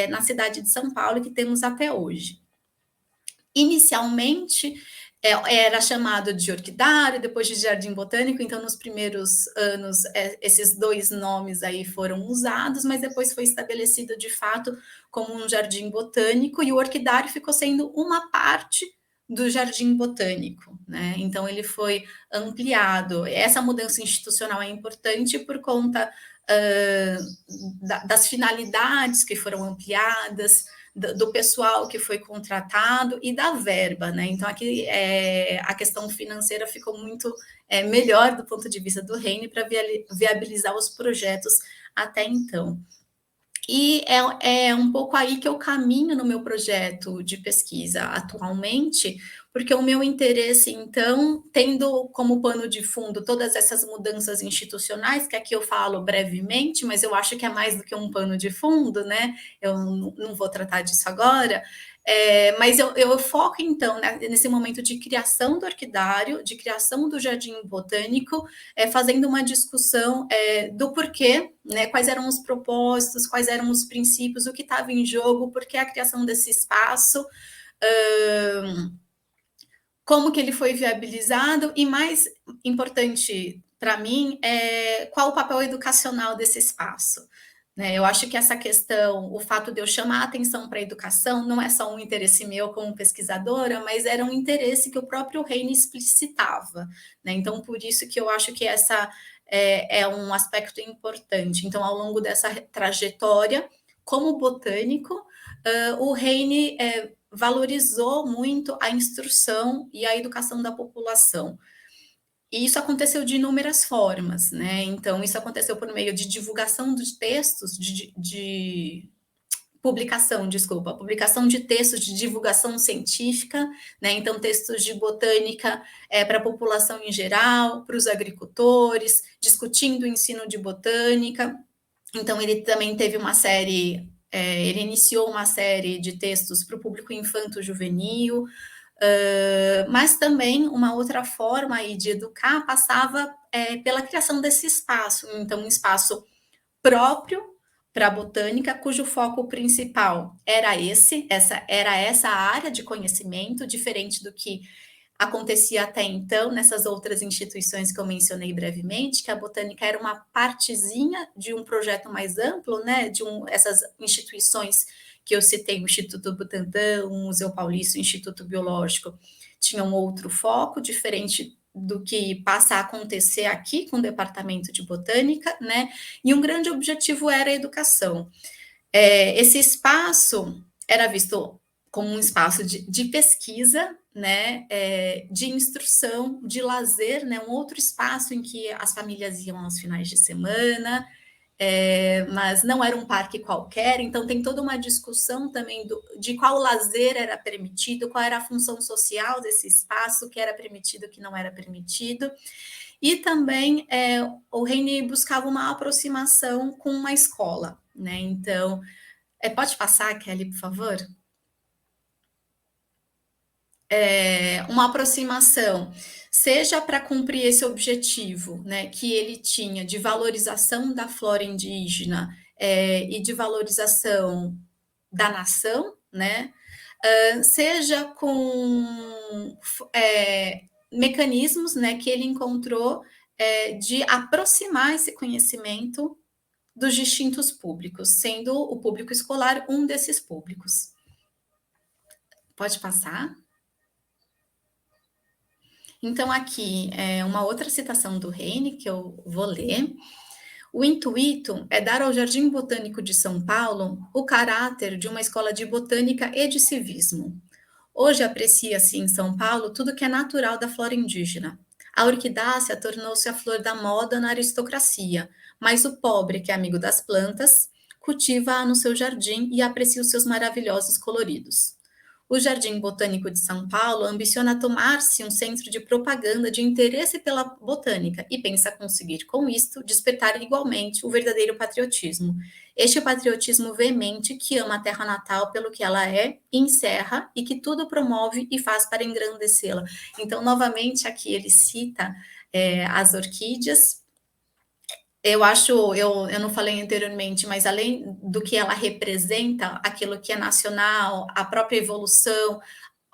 na cidade de São Paulo, que temos até hoje. Inicialmente, era chamado de orquidário, depois de Jardim Botânico, então nos primeiros anos esses dois nomes aí foram usados, mas depois foi estabelecido de fato como um jardim botânico, e o orquidário ficou sendo uma parte do Jardim Botânico, né? Então ele foi ampliado. Essa mudança institucional é importante por conta das finalidades que foram ampliadas, do pessoal que foi contratado e da verba, né? Então, aqui a questão financeira ficou muito melhor do ponto de vista do Heine para viabilizar os projetos até então. E é um pouco aí que eu caminho no meu projeto de pesquisa atualmente, porque o meu interesse, então, tendo como pano de fundo todas essas mudanças institucionais, que aqui eu falo brevemente, mas eu acho que é mais do que um pano de fundo, né? Eu não vou tratar disso agora. Mas eu foco, então, né, nesse momento de criação do orquidário, de criação do jardim botânico, fazendo uma discussão do porquê, né, quais eram os propósitos, quais eram os princípios, o que estava em jogo, por que a criação desse espaço, como que ele foi viabilizado, e mais importante para mim, qual o papel educacional desse espaço. Né? Eu acho que essa questão, o fato de eu chamar a atenção para a educação, não é só um interesse meu como pesquisadora, mas era um interesse que o próprio Heine explicitava. Né? Então, por isso que eu acho que essa é um aspecto importante. Então, ao longo dessa trajetória, como botânico, o Heine valorizou muito a instrução e a educação da população. E isso aconteceu de inúmeras formas, né? Então, isso aconteceu por meio de divulgação dos textos, de publicação de textos de divulgação científica, né? Então, textos de botânica para a população em geral, para os agricultores, discutindo o ensino de botânica. Então, ele também teve uma série, ele iniciou uma série de textos para o público infanto-juvenil, mas também uma outra forma aí de educar passava pela criação desse espaço, então um espaço próprio para a botânica, cujo foco principal era essa área de conhecimento, diferente do que acontecia até então nessas outras instituições que eu mencionei brevemente, que a botânica era uma partezinha de um projeto mais amplo, né, essas instituições que eu citei, o Instituto Butantan, o Museu Paulista, o Instituto Biológico, tinham outro foco, diferente do que passa a acontecer aqui com o Departamento de Botânica, né, e um grande objetivo era a educação. Esse espaço era visto como um espaço de pesquisa, né, de instrução, de lazer, né, um outro espaço em que as famílias iam aos finais de semana, mas não era um parque qualquer, então tem toda uma discussão também de qual lazer era permitido, qual era a função social desse espaço, o que era permitido, o que não era permitido. E também o Heine buscava uma aproximação com uma escola, né? Então, pode passar, Kelly, por favor? uma aproximação, seja para cumprir esse objetivo, né, que ele tinha de valorização da flora indígena e de valorização da nação, né, seja com mecanismos, né, que ele encontrou de aproximar esse conhecimento dos distintos públicos, sendo o público escolar um desses públicos. Pode passar? Então, aqui é uma outra citação do Heine, que eu vou ler. O intuito é dar ao Jardim Botânico de São Paulo o caráter de uma escola de botânica e de civismo. Hoje aprecia-se em São Paulo tudo que é natural da flora indígena. A orquidácea tornou-se a flor da moda na aristocracia, mas o pobre, que é amigo das plantas, cultiva-a no seu jardim e aprecia os seus maravilhosos coloridos. O Jardim Botânico de São Paulo ambiciona tornar-se um centro de propaganda de interesse pela botânica e pensa conseguir, com isto, despertar igualmente o verdadeiro patriotismo. Este patriotismo veemente que ama a terra natal pelo que ela é, encerra e que tudo promove e faz para engrandecê-la. Então, novamente, aqui ele cita as orquídeas. Eu não falei anteriormente, mas além do que ela representa, aquilo que é nacional, a própria evolução,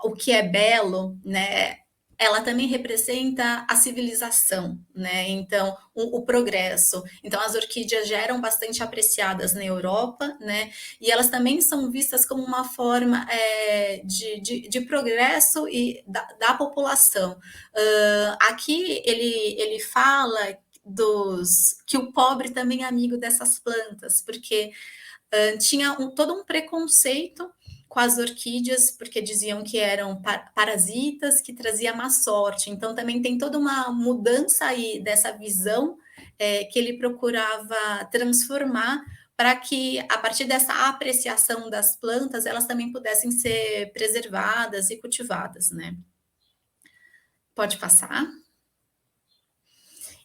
o que é belo, né? Ela também representa a civilização, né? Então, o progresso. Então, as orquídeas já eram bastante apreciadas na Europa, né? E elas também são vistas como uma forma de progresso e da população. Aqui ele fala que o pobre também é amigo dessas plantas, porque tinha todo um preconceito com as orquídeas, porque diziam que eram parasitas, que trazia má sorte. Então, também tem toda uma mudança aí dessa visão que ele procurava transformar para que, a partir dessa apreciação das plantas, elas também pudessem ser preservadas e cultivadas, né? Pode passar.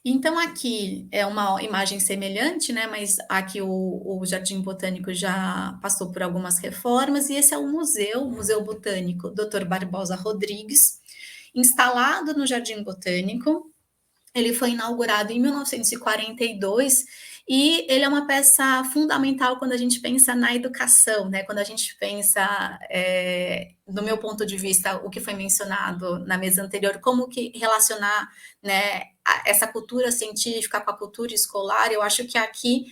Então, aqui é uma imagem semelhante, né? Mas aqui o Jardim Botânico já passou por algumas reformas, e esse é o Museu Botânico Dr. Barbosa Rodrigues, instalado no Jardim Botânico. Ele foi inaugurado em 1942 e ele é uma peça fundamental quando a gente pensa na educação, né? Quando a gente pensa, do meu ponto de vista, o que foi mencionado na mesa anterior, como que relacionar, né, essa cultura científica com a cultura escolar. Eu acho que aqui,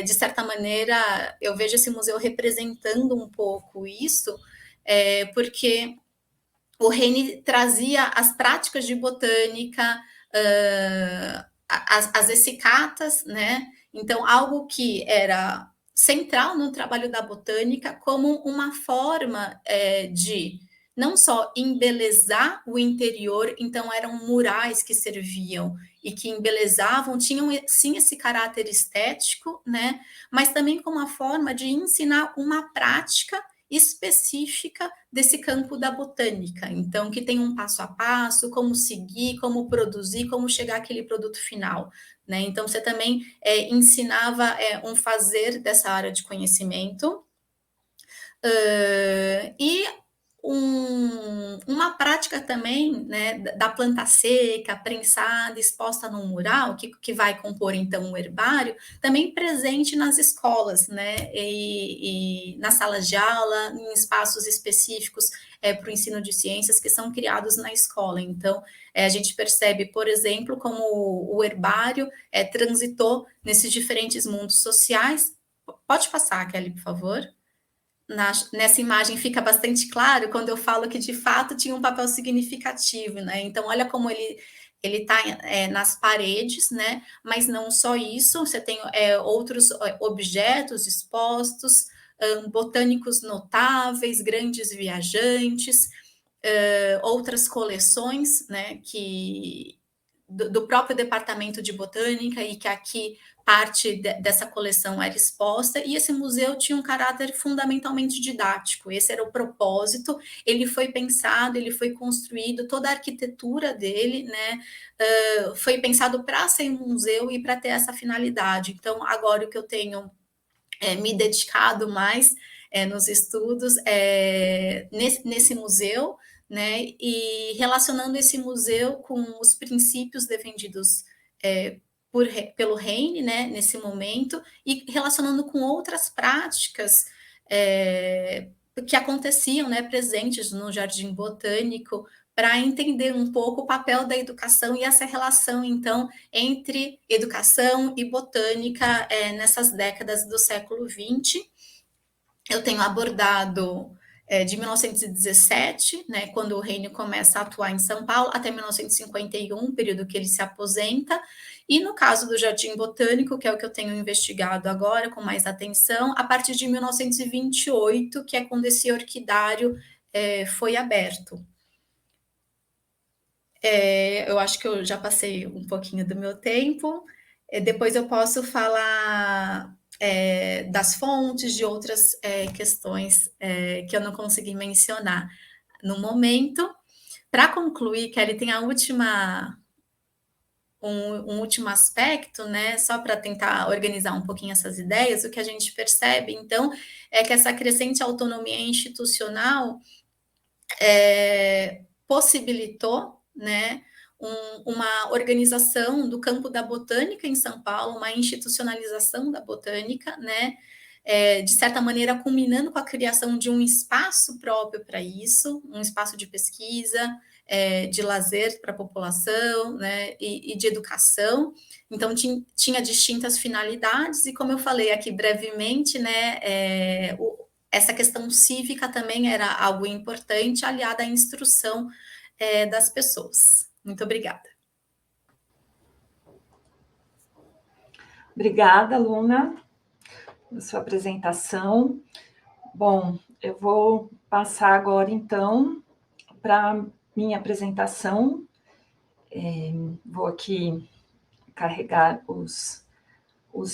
de certa maneira, eu vejo esse museu representando um pouco isso, porque o Heine trazia as práticas de botânica, as essicatas, né? Então, algo que era central no trabalho da botânica como uma forma de não só embelezar o interior, então eram murais que serviam e que embelezavam, tinham sim esse caráter estético, né? Mas também como uma forma de ensinar uma prática específica desse campo da botânica, então que tem um passo a passo, como seguir, como produzir, como chegar àquele produto final, né? Então você também ensinava um fazer dessa área de conhecimento e uma prática também, né, da planta seca, prensada, exposta num mural, que vai compor, então, o herbário, também presente nas escolas, né, e nas salas de aula, em espaços específicos para o ensino de ciências que são criados na escola. Então, a gente percebe, por exemplo, como o herbário transitou nesses diferentes mundos sociais. Pode passar, Kelly, por favor? Nessa imagem fica bastante claro quando eu falo que de fato tinha um papel significativo, né? Então, olha como ele está nas paredes, né? Mas não só isso, você tem outros objetos expostos, botânicos notáveis, grandes viajantes, outras coleções, né? Do próprio departamento de botânica, e que aqui parte dessa coleção era exposta, e esse museu tinha um caráter fundamentalmente didático. Esse era o propósito. Ele foi pensado, ele foi construído, toda a arquitetura dele, né, foi pensado para ser um museu e para ter essa finalidade. Então, agora o que eu tenho me dedicado mais nos estudos nesse museu, né, e relacionando esse museu com os princípios defendidos pelo Heine, né, nesse momento, e relacionando com outras práticas que aconteciam, né, presentes no Jardim Botânico, para entender um pouco o papel da educação e essa relação, então, entre educação e botânica nessas décadas do século XX. Eu tenho abordado de 1917, né, quando o Heine começa a atuar em São Paulo, até 1951, período que ele se aposenta, e no caso do Jardim Botânico, que é o que eu tenho investigado agora com mais atenção, a partir de 1928, que é quando esse orquidário foi aberto. Eu acho que eu já passei um pouquinho do meu tempo, depois eu posso falar das fontes, de outras questões que eu não consegui mencionar no momento. Para concluir, Kelly, tem um último aspecto, né? Só para tentar organizar um pouquinho essas ideias, o que a gente percebe, então, é que essa crescente autonomia institucional possibilitou, né, uma organização do campo da botânica em São Paulo, uma institucionalização da botânica, né, de certa maneira culminando com a criação de um espaço próprio para isso, um espaço de pesquisa, de lazer para a população, né, e de educação. Então tinha distintas finalidades e, como eu falei aqui brevemente, né, essa questão cívica também era algo importante, aliada à instrução das pessoas. Muito obrigada. Obrigada, Luna, pela sua apresentação. Bom, eu vou passar agora, então, para minha apresentação. Vou aqui carregar os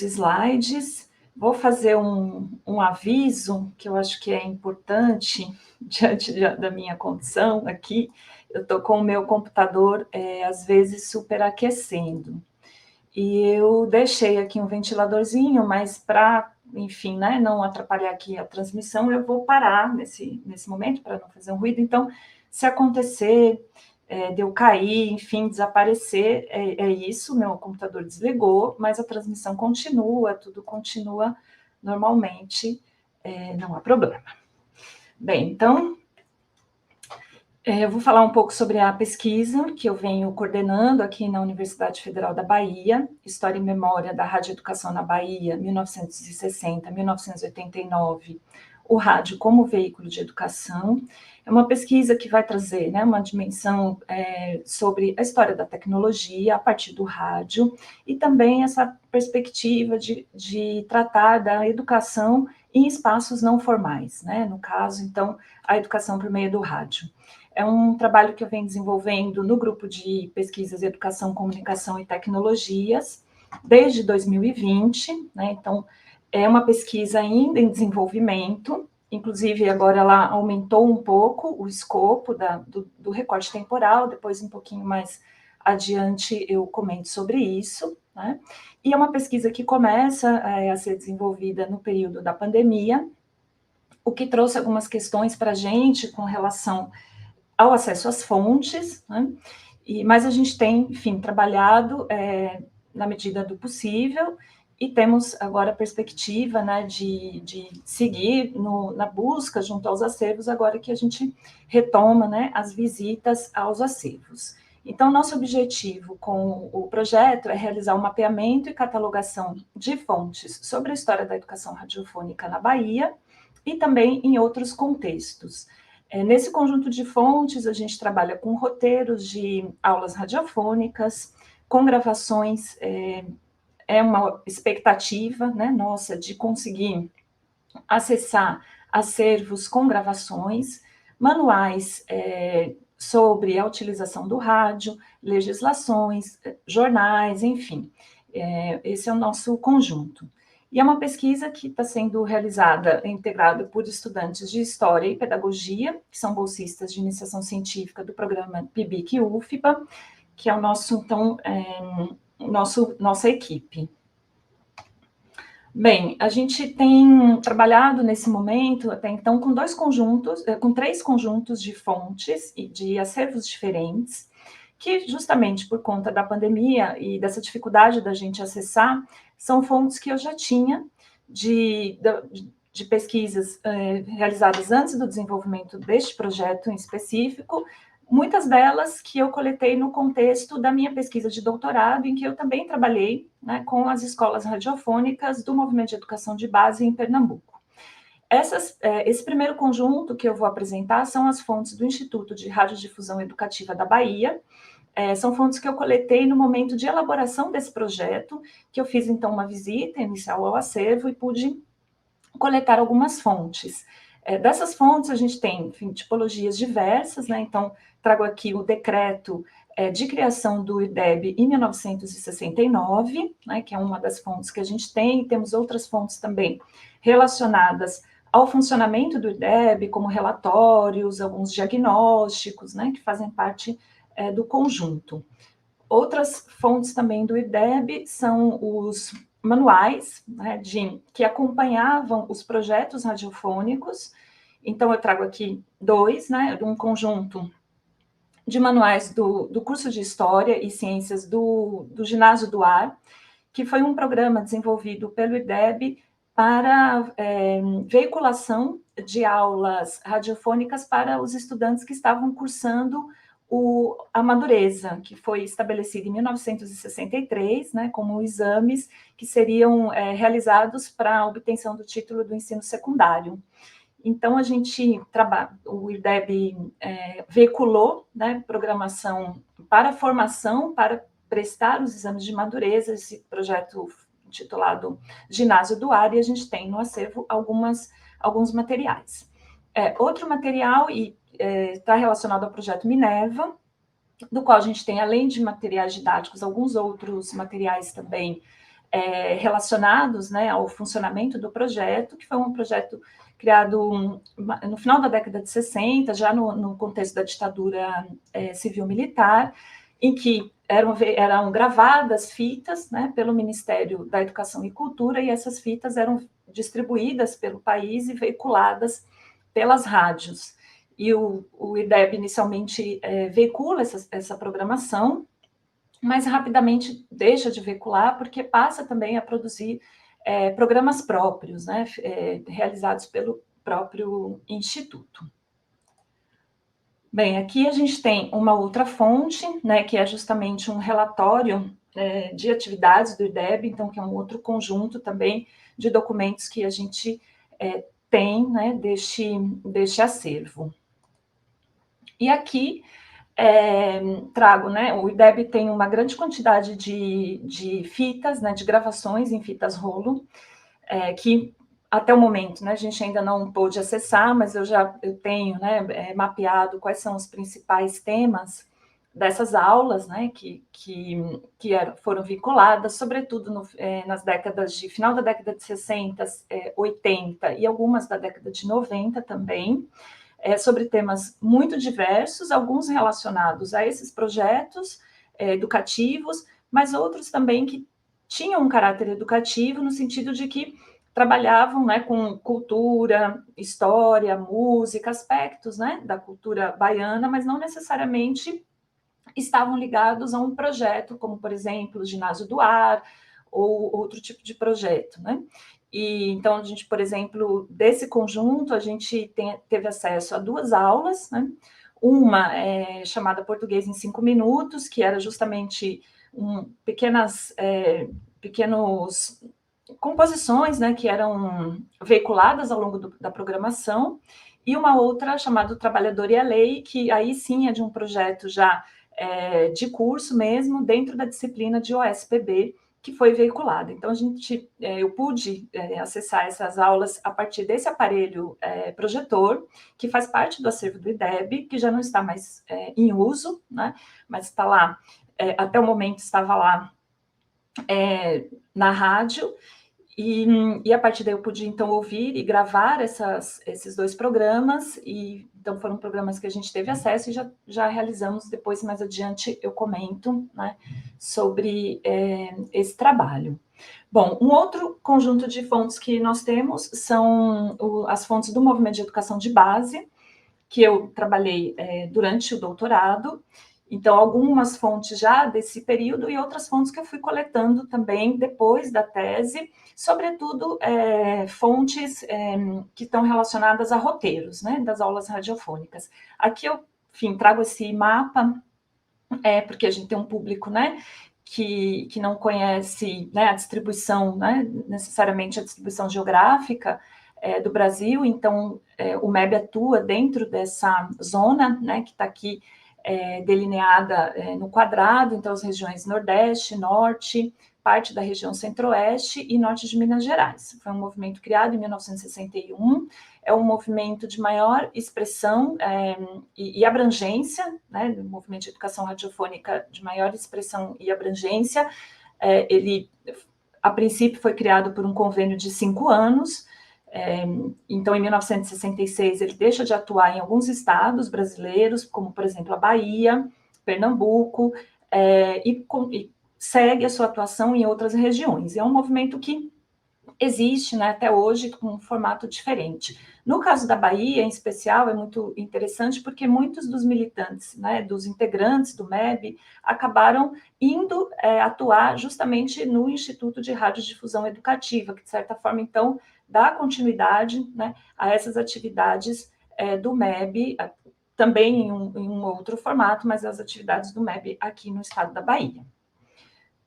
slides. Vou fazer um aviso que eu acho que é importante diante da minha condição aqui. Eu estou com o meu computador, às vezes, superaquecendo. E eu deixei aqui um ventiladorzinho, mas para, enfim, né, não atrapalhar aqui a transmissão, eu vou parar nesse momento para não fazer um ruído. Então, se acontecer de eu cair, enfim, desaparecer, é isso, meu computador desligou, mas a transmissão continua, tudo continua normalmente, não há problema. Bem, então, eu vou falar um pouco sobre a pesquisa que eu venho coordenando aqui na Universidade Federal da Bahia, História e Memória da Radioeducação na Bahia, 1960-1989, o rádio como veículo de educação. É uma pesquisa que vai trazer, né, uma dimensão sobre a história da tecnologia a partir do rádio e também essa perspectiva de tratar da educação em espaços não formais, né, no caso, então, a educação por meio do rádio. É um trabalho que eu venho desenvolvendo no grupo de pesquisas Educação, Comunicação e Tecnologias desde 2020, né? Então, é uma pesquisa ainda em desenvolvimento, inclusive agora ela aumentou um pouco o escopo do recorte temporal, depois um pouquinho mais adiante eu comento sobre isso, né? E é uma pesquisa que começa a ser desenvolvida no período da pandemia, o que trouxe algumas questões para a gente com relação ao acesso às fontes, né? Mas a gente tem, enfim, trabalhado na medida do possível e temos agora a perspectiva, né, de seguir na busca junto aos acervos, agora que a gente retoma, né, as visitas aos acervos. Então, nosso objetivo com o projeto é realizar um mapeamento e catalogação de fontes sobre a história da educação radiofônica na Bahia e também em outros contextos. Nesse conjunto de fontes, a gente trabalha com roteiros de aulas radiofônicas, com gravações, é uma expectativa, né, nossa, de conseguir acessar acervos com gravações, manuais sobre a utilização do rádio, legislações, jornais, enfim. Esse é o nosso conjunto. E é uma pesquisa que está sendo realizada, integrada por estudantes de História e Pedagogia, que são bolsistas de iniciação científica do programa PIBIC-UFBA, que é o nosso, então, nossa equipe. Bem, a gente tem trabalhado nesse momento, até então, com três conjuntos de fontes e de acervos diferentes, que justamente por conta da pandemia e dessa dificuldade da gente acessar, são fontes que eu já tinha de pesquisas realizadas antes do desenvolvimento deste projeto em específico, muitas delas que eu coletei no contexto da minha pesquisa de doutorado, em que eu também trabalhei, né, com as escolas radiofônicas do Movimento de Educação de Base em Pernambuco. Esse primeiro conjunto que eu vou apresentar são as fontes do Instituto de Radiodifusão Educativa da Bahia. São fontes que eu coletei no momento de elaboração desse projeto, que eu fiz, então, uma visita inicial ao acervo e pude coletar algumas fontes. Dessas fontes, a gente tem, enfim, tipologias diversas, né? Então, trago aqui o decreto de criação do IDEB em 1969, né, que é uma das fontes que a gente tem, e temos outras fontes também relacionadas ao funcionamento do IDEB, como relatórios, alguns diagnósticos, né, que fazem parte do conjunto. Outras fontes também do IDEB são os manuais, né, que acompanhavam os projetos radiofônicos. Então, eu trago aqui dois, né, um conjunto de manuais do curso de História e Ciências do Ginásio do Ar, que foi um programa desenvolvido pelo IDEB para veiculação de aulas radiofônicas para os estudantes que estavam cursando a madureza, que foi estabelecida em 1963, né, como exames que seriam realizados para a obtenção do título do ensino secundário. Então, o IDEB veiculou, né, programação para formação, para prestar os exames de madureza, esse projeto intitulado Ginásio do Ar, e a gente tem no acervo alguns materiais. Outro material está relacionado ao projeto Minerva, do qual a gente tem, além de materiais didáticos, alguns outros materiais também relacionados, né, ao funcionamento do projeto, que foi um projeto criado no final da década de 60, já no contexto da ditadura civil-militar, em que eram gravadas fitas, né, pelo Ministério da Educação e Cultura, e essas fitas eram distribuídas pelo país e veiculadas pelas rádios. E o IDEB inicialmente veicula essa programação, mas rapidamente deixa de veicular, porque passa também a produzir programas próprios, né, realizados pelo próprio Instituto. Bem, aqui a gente tem uma outra fonte, né, que é justamente um relatório de atividades do IDEB, então, que é um outro conjunto também de documentos que a gente tem, né, deste acervo. E aqui trago, né, o IDEB tem uma grande quantidade de fitas, né, de gravações em fitas rolo, que até o momento, né, a gente ainda não pôde acessar, mas eu tenho, né, mapeado quais são os principais temas dessas aulas, né, que foram vinculadas, sobretudo nas décadas final da década de 60, 80 e algumas da década de 90 também, sobre temas muito diversos, alguns relacionados a esses projetos educativos, mas outros também que tinham um caráter educativo, no sentido de que trabalhavam, né, com cultura, história, música, aspectos, né, da cultura baiana, mas não necessariamente estavam ligados a um projeto, como, por exemplo, o Ginásio do Ar, ou outro tipo de projeto, né? E então, a gente, por exemplo, desse conjunto, a gente teve acesso a duas aulas, né? Uma chamada Português em 5 Minutos, que era justamente pequenas composições, né, que eram veiculadas ao longo da programação, e uma outra chamada O Trabalhador e a Lei, que aí sim é de um projeto já de curso mesmo, dentro da disciplina de OSPB, que foi veiculada. Então, eu pude acessar essas aulas a partir desse aparelho projetor, que faz parte do acervo do IDEB, que já não está mais em uso, né, mas está lá, até o momento estava lá na rádio, E a partir daí eu pude, então, ouvir e gravar esses 2 programas, e então foram programas que a gente teve acesso e já realizamos. Depois, mais adiante, eu comento, né, sobre esse trabalho. Bom, um outro conjunto de fontes que nós temos são as fontes do movimento de educação de base, que eu trabalhei durante o doutorado. Então, algumas fontes já desse período e outras fontes que eu fui coletando também depois da tese, sobretudo fontes que estão relacionadas a roteiros, né, das aulas radiofônicas. Aqui eu, enfim, trago esse mapa, porque a gente tem um público, né, que não conhece, né, a distribuição, né, necessariamente a distribuição geográfica do Brasil. Então, o MEB atua dentro dessa zona, né, que está aqui delineada no quadrado. Então, as regiões Nordeste, Norte, parte da região Centro-Oeste e Norte de Minas Gerais. Foi um movimento criado em 1961, é um movimento de maior expressão e abrangência, né, um movimento de educação radiofônica de maior expressão e abrangência. Ele, a princípio, foi criado por um convênio de 5 anos, então, em 1966, ele deixa de atuar em alguns estados brasileiros, como, por exemplo, a Bahia, Pernambuco, e segue a sua atuação em outras regiões. É um movimento que existe, né, até hoje, com um formato diferente. No caso da Bahia, em especial, é muito interessante porque muitos dos militantes, né, dos integrantes do MEB, acabaram indo atuar justamente no Instituto de Radiodifusão Educativa, que, de certa forma, então, dá continuidade, né, a essas atividades do MEB, também em um outro formato, mas as atividades do MEB aqui no estado da Bahia.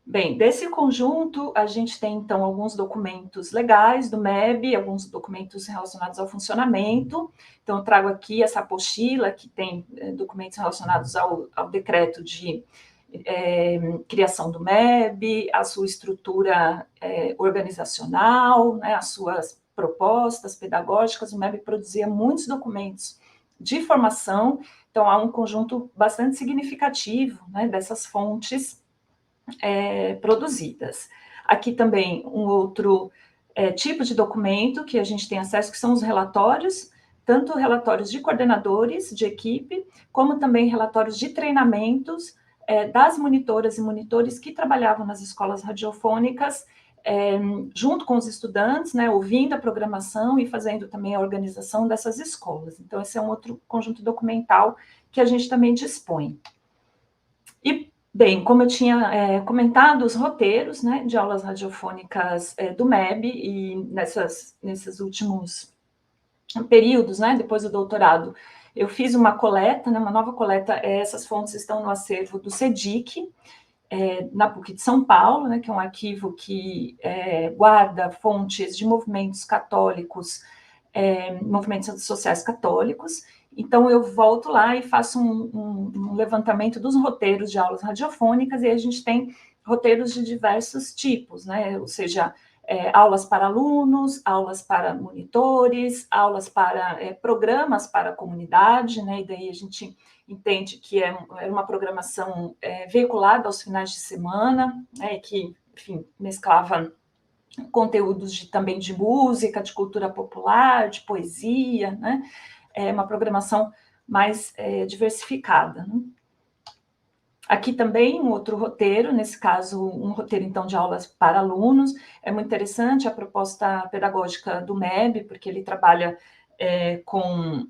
Bem, desse conjunto, a gente tem, então, alguns documentos legais do MEB, alguns documentos relacionados ao funcionamento. Então, eu trago aqui essa apostila, que tem documentos relacionados ao decreto de criação do MEB, a sua estrutura organizacional, né, as suas propostas pedagógicas. O MEB produzia muitos documentos de formação, então há um conjunto bastante significativo, né, dessas fontes produzidas. Aqui também um outro tipo de documento que a gente tem acesso, que são os relatórios, tanto relatórios de coordenadores de equipe, como também relatórios de treinamentos das monitoras e monitores que trabalhavam nas escolas radiofônicas, junto com os estudantes, né, ouvindo a programação e fazendo também a organização dessas escolas. Então, esse é um outro conjunto documental que a gente também dispõe. E, bem, como eu tinha comentado, os roteiros, né, de aulas radiofônicas do MEB, e nesses últimos períodos, né, depois do doutorado, eu fiz uma coleta, né, uma nova coleta. Essas fontes estão no acervo do CEDIC, na PUC de São Paulo, né, que é um arquivo que guarda fontes de movimentos católicos, movimentos sociais católicos. Então, eu volto lá e faço um levantamento dos roteiros de aulas radiofônicas, e a gente tem roteiros de diversos tipos, né? Ou seja, aulas para alunos, aulas para monitores, aulas para programas para a comunidade, né? E daí a gente entende que era uma programação veiculada aos finais de semana, né? Que, enfim, mesclava conteúdos também de música, de cultura popular, de poesia, né? Uma programação mais diversificada, né? Aqui também um outro roteiro, nesse caso um roteiro então de aulas para alunos. É muito interessante a proposta pedagógica do MEB, porque ele trabalha com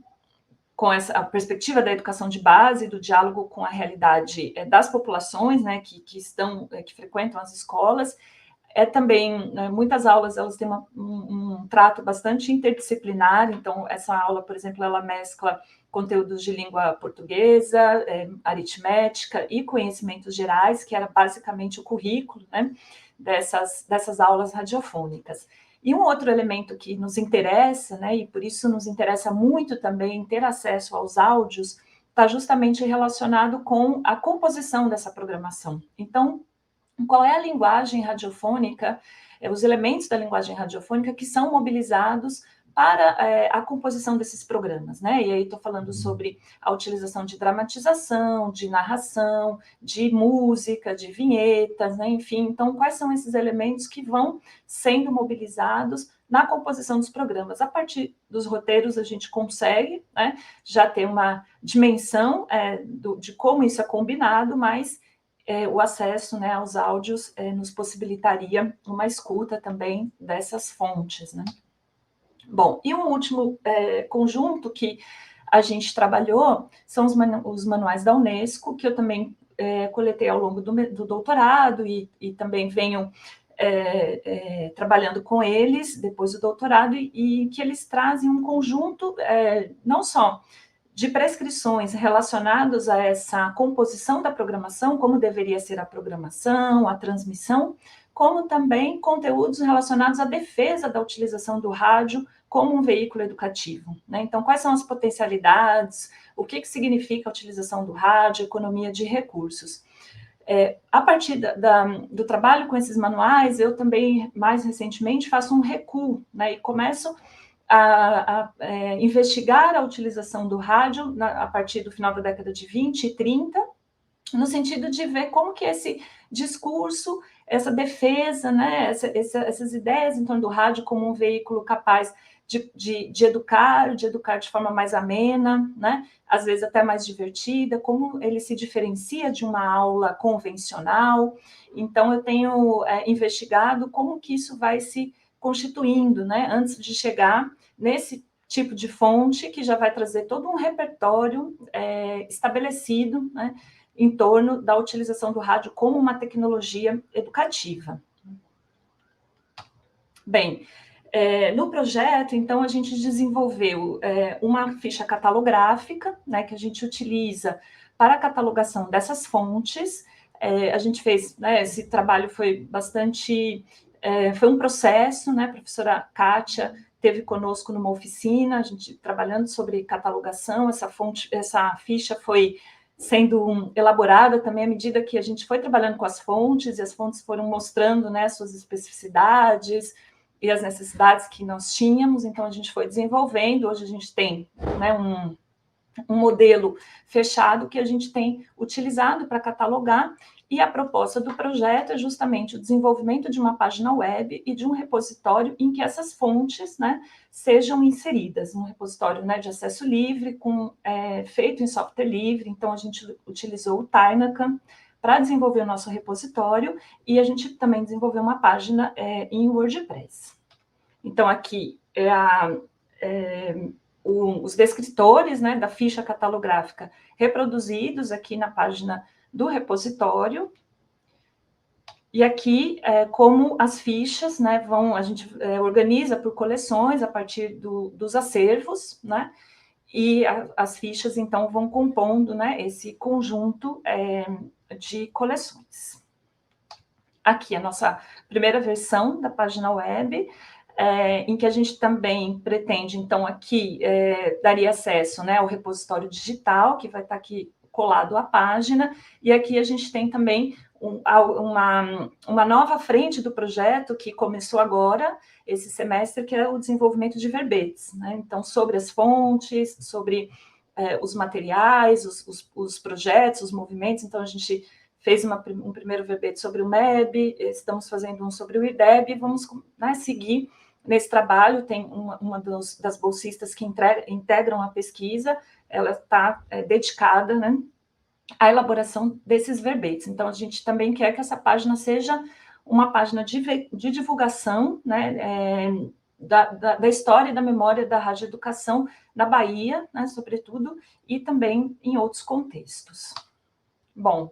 a perspectiva da educação de base, do diálogo com a realidade das populações, né, que frequentam as escolas. Também, né, muitas aulas, elas têm um trato bastante interdisciplinar. Então, essa aula, por exemplo, ela mescla conteúdos de língua portuguesa, aritmética e conhecimentos gerais, que era basicamente o currículo, né, dessas aulas radiofônicas. E um outro elemento que nos interessa, né, e por isso nos interessa muito também ter acesso aos áudios, está justamente relacionado com a composição dessa programação. Então, qual é a linguagem radiofônica, os elementos da linguagem radiofônica que são mobilizados para a composição desses programas, né? E aí estou falando sobre a utilização de dramatização, de narração, de música, de vinhetas, né? Enfim, então quais são esses elementos que vão sendo mobilizados na composição dos programas? A partir dos roteiros a gente consegue, né, já ter uma dimensão de como isso é combinado, mas o acesso, né, aos áudios nos possibilitaria uma escuta também dessas fontes, né? Bom, e um último conjunto que a gente trabalhou são os manuais da Unesco, que eu também coletei ao longo do doutorado e também venho trabalhando com eles depois do doutorado, e que eles trazem um conjunto não só de prescrições relacionadas a essa composição da programação, como deveria ser a programação, a transmissão, como também conteúdos relacionados à defesa da utilização do rádio como um veículo educativo, né? Então, quais são as potencialidades, o que significa a utilização do rádio, economia de recursos. A partir do trabalho com esses manuais, eu também, mais recentemente, faço um recuo, né, e começo a investigar a utilização do rádio a partir do final da década de 20 e 30, no sentido de ver como que esse discurso, essa defesa, né, essas ideias em torno do rádio como um veículo capaz de educar de forma mais amena, né, às vezes até mais divertida, como ele se diferencia de uma aula convencional. Então, eu tenho investigado como que isso vai se constituindo, né, antes de chegar nesse tipo de fonte que já vai trazer todo um repertório estabelecido, né, em torno da utilização do rádio como uma tecnologia educativa. Bem, no projeto, então, a gente desenvolveu uma ficha catalográfica, né, que a gente utiliza para a catalogação dessas fontes. A gente fez, né, esse trabalho foi bastante... foi um processo, né, a professora Kátia teve conosco numa oficina, a gente trabalhando sobre catalogação, essa ficha foi sendo elaborada também à medida que a gente foi trabalhando com as fontes, e as fontes foram mostrando, né, suas especificidades e as necessidades que nós tínhamos, então a gente foi desenvolvendo. Hoje a gente tem, né, um modelo fechado que a gente tem utilizado para catalogar, e a proposta do projeto é justamente o desenvolvimento de uma página web e de um repositório em que essas fontes, né, sejam inseridas, um repositório, né, de acesso livre, feito em software livre. Então, a gente utilizou o Tainacan para desenvolver o nosso repositório, e a gente também desenvolveu uma página em WordPress. Então, aqui os descritores, né, da ficha catalográfica reproduzidos aqui na página do repositório. E aqui, como as fichas, né, a gente organiza por coleções a partir dos acervos, né, e as fichas, então, vão compondo, né, esse conjunto de coleções. Aqui a nossa primeira versão da página web, em que a gente também pretende, então, aqui daria acesso, né, ao repositório digital, que vai estar aqui colado à página, e aqui a gente tem também uma nova frente do projeto que começou agora, esse semestre, que é o desenvolvimento de verbetes, né? Então, sobre as fontes, sobre os materiais, os projetos, os movimentos. Então, a gente fez um primeiro verbete sobre o MEB, estamos fazendo um sobre o IDEB, e vamos, né, seguir nesse trabalho. Tem uma das bolsistas que integram a pesquisa, ela está dedicada, né, à elaboração desses verbetes. Então, a gente também quer que essa página seja uma página de divulgação, né, da história e da memória da radioeducação na Bahia, né, sobretudo, e também em outros contextos. Bom,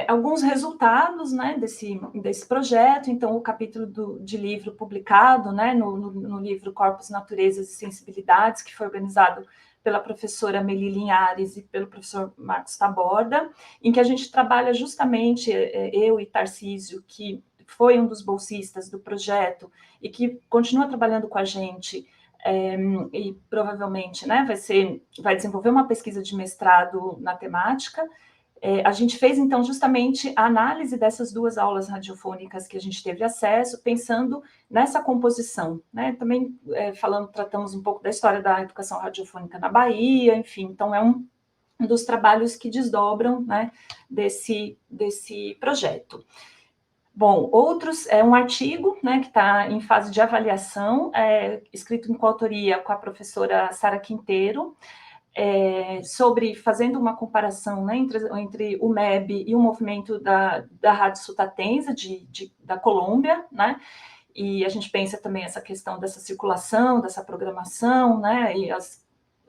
alguns resultados, né, desse projeto. Então, o capítulo de livro publicado, né, no livro Corpos, Naturezas e Sensibilidades, que foi organizado pela professora Meli Linhares e pelo professor Marcos Taborda, em que a gente trabalha justamente, eu e Tarcísio, que foi um dos bolsistas do projeto e que continua trabalhando com a gente, e provavelmente, né, vai desenvolver uma pesquisa de mestrado na temática. A gente fez, então, justamente a análise dessas 2 aulas radiofônicas que a gente teve acesso, pensando nessa composição, né? Também tratamos um pouco da história da educação radiofônica na Bahia, enfim, então é um dos trabalhos que desdobram, né, desse projeto. Bom, outros, um artigo, né, que está em fase de avaliação, escrito em coautoria com a professora Sara Quinteiro, sobre fazendo uma comparação, né, entre o MEB e o movimento da Rádio Sutatenza da Colômbia, né, e a gente pensa também essa questão dessa circulação, dessa programação, né, e as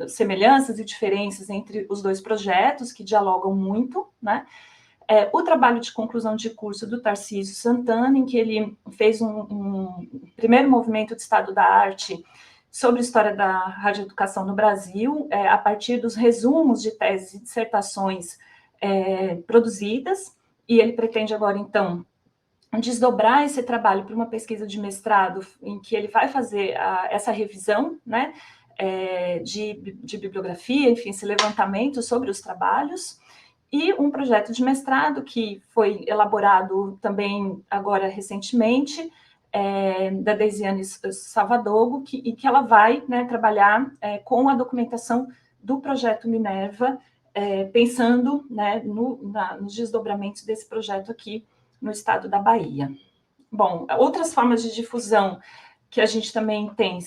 semelhanças e diferenças entre os 2 projetos, que dialogam muito, né. O trabalho de conclusão de curso do Tarcísio Santana, em que ele fez um primeiro movimento de estado da arte sobre a história da radioeducação no Brasil, a partir dos resumos de teses e dissertações produzidas, e ele pretende agora, então, desdobrar esse trabalho para uma pesquisa de mestrado, em que ele vai fazer essa revisão, né, de bibliografia, enfim, esse levantamento sobre os trabalhos, e um projeto de mestrado que foi elaborado também agora recentemente, da Deisiane Salvadogo, e que ela vai, né, trabalhar com a documentação do projeto Minerva, pensando, né, nos desdobramentos desse projeto aqui no estado da Bahia. Bom, outras formas de difusão que a gente também tem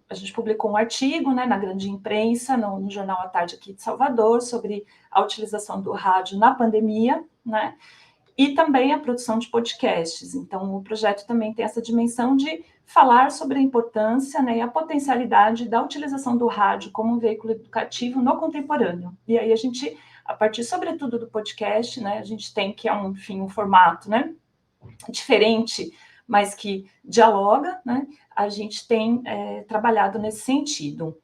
a gente publicou um artigo, né, na grande imprensa, no Jornal à Tarde aqui de Salvador, sobre a utilização do rádio na pandemia, né, e também a produção de podcasts. Então, o projeto também tem essa dimensão de falar sobre a importância, né, e a potencialidade da utilização do rádio como um veículo educativo no contemporâneo. E aí a gente, a partir, sobretudo, do podcast, né, a gente tem que enfim, um formato, né, diferente, mas que dialoga, né, a gente tem trabalhado nesse sentido.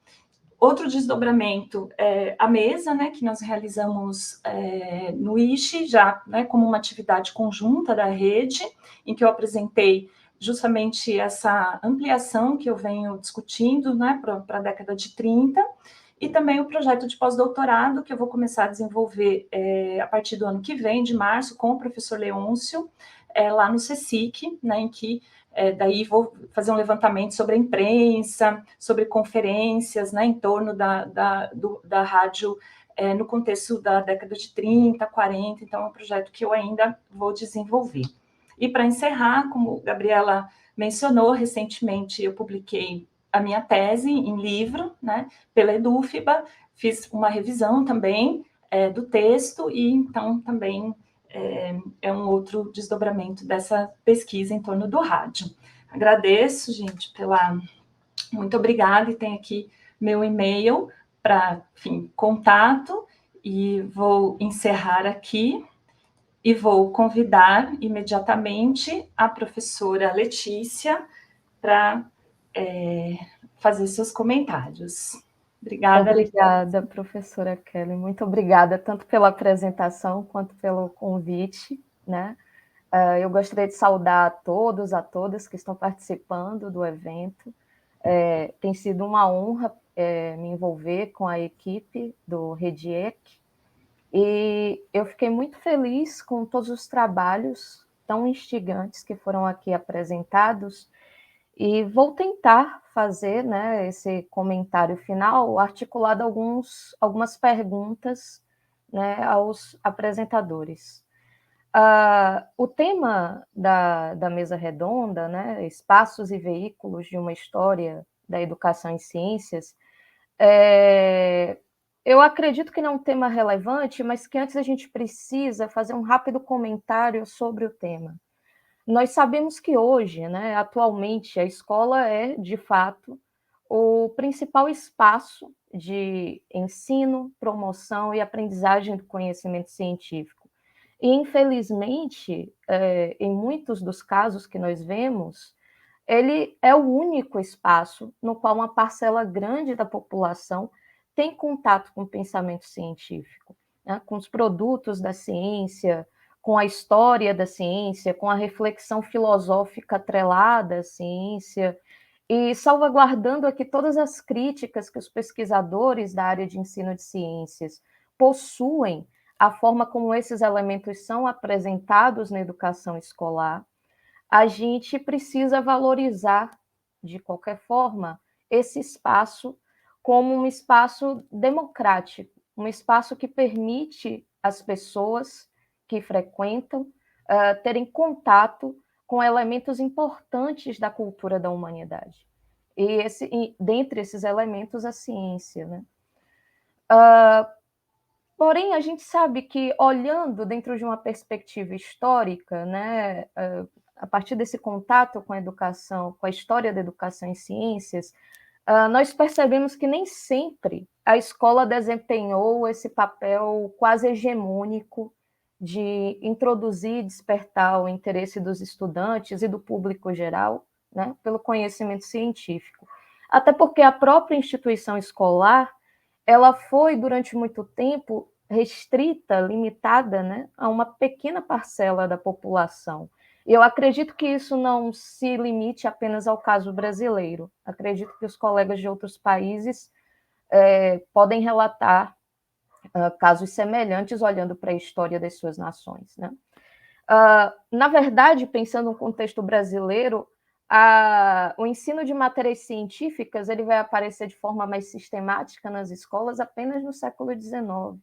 Outro desdobramento é a mesa, né, que nós realizamos no ISHE, já, né, como uma atividade conjunta da rede, em que eu apresentei justamente essa ampliação que eu venho discutindo, né, para a década de 30, e também o projeto de pós-doutorado, que eu vou começar a desenvolver a partir do ano que vem, de março, com o professor Leôncio, lá no CSIC, né, em que daí vou fazer um levantamento sobre a imprensa, sobre conferências, né, em torno da rádio no contexto da década de 30, 40, então é um projeto que eu ainda vou desenvolver. E para encerrar, como a Gabriela mencionou, recentemente eu publiquei a minha tese em livro, né, pela EDUFBA, fiz uma revisão também do texto, e então também é um outro desdobramento dessa pesquisa em torno do rádio. Agradeço, gente, muito obrigada, e tem aqui meu e-mail para, enfim, contato, e vou encerrar aqui, e vou convidar imediatamente a professora Letícia para fazer seus comentários. Obrigada. Obrigada, professora Kelly. Muito obrigada, tanto pela apresentação quanto pelo convite, né? Eu gostaria de saudar a todos, a todas que estão participando do evento. Tem sido uma honra me envolver com a equipe do REDIEC, e eu fiquei muito feliz com todos os trabalhos tão instigantes que foram aqui apresentados, e vou tentar fazer, né, esse comentário final articulado algumas perguntas, né, aos apresentadores. O tema da mesa redonda, né, espaços e veículos de uma história da educação em ciências, eu acredito que não é um tema relevante, mas que antes a gente precisa fazer um rápido comentário sobre o tema. Nós sabemos que hoje, né, atualmente, a escola é, de fato, o principal espaço de ensino, promoção e aprendizagem do conhecimento científico. E, infelizmente, em muitos dos casos que nós vemos, ele é o único espaço no qual uma parcela grande da população tem contato com o pensamento científico, né, com os produtos da ciência, com a história da ciência, com a reflexão filosófica atrelada à ciência, e salvaguardando aqui todas as críticas que os pesquisadores da área de ensino de ciências possuem a forma como esses elementos são apresentados na educação escolar, a gente precisa valorizar, de qualquer forma, esse espaço como um espaço democrático, um espaço que permite às pessoas que frequentam terem contato com elementos importantes da cultura da humanidade. E dentre esses elementos, a ciência, né? Porém, a gente sabe que, olhando dentro de uma perspectiva histórica, né, a partir desse contato com a educação, com a história da educação em ciências, nós percebemos que nem sempre a escola desempenhou esse papel quase hegemônico de introduzir e despertar o interesse dos estudantes e do público geral, né, pelo conhecimento científico. Até porque a própria instituição escolar, ela foi, durante muito tempo, restrita, limitada, né, a uma pequena parcela da população. E eu acredito que isso não se limite apenas ao caso brasileiro. Acredito que os colegas de outros países podem relatar casos semelhantes, olhando para a história das suas nações, né? Na verdade, pensando no contexto brasileiro, o ensino de matérias científicas ele vai aparecer de forma mais sistemática nas escolas apenas no século XIX.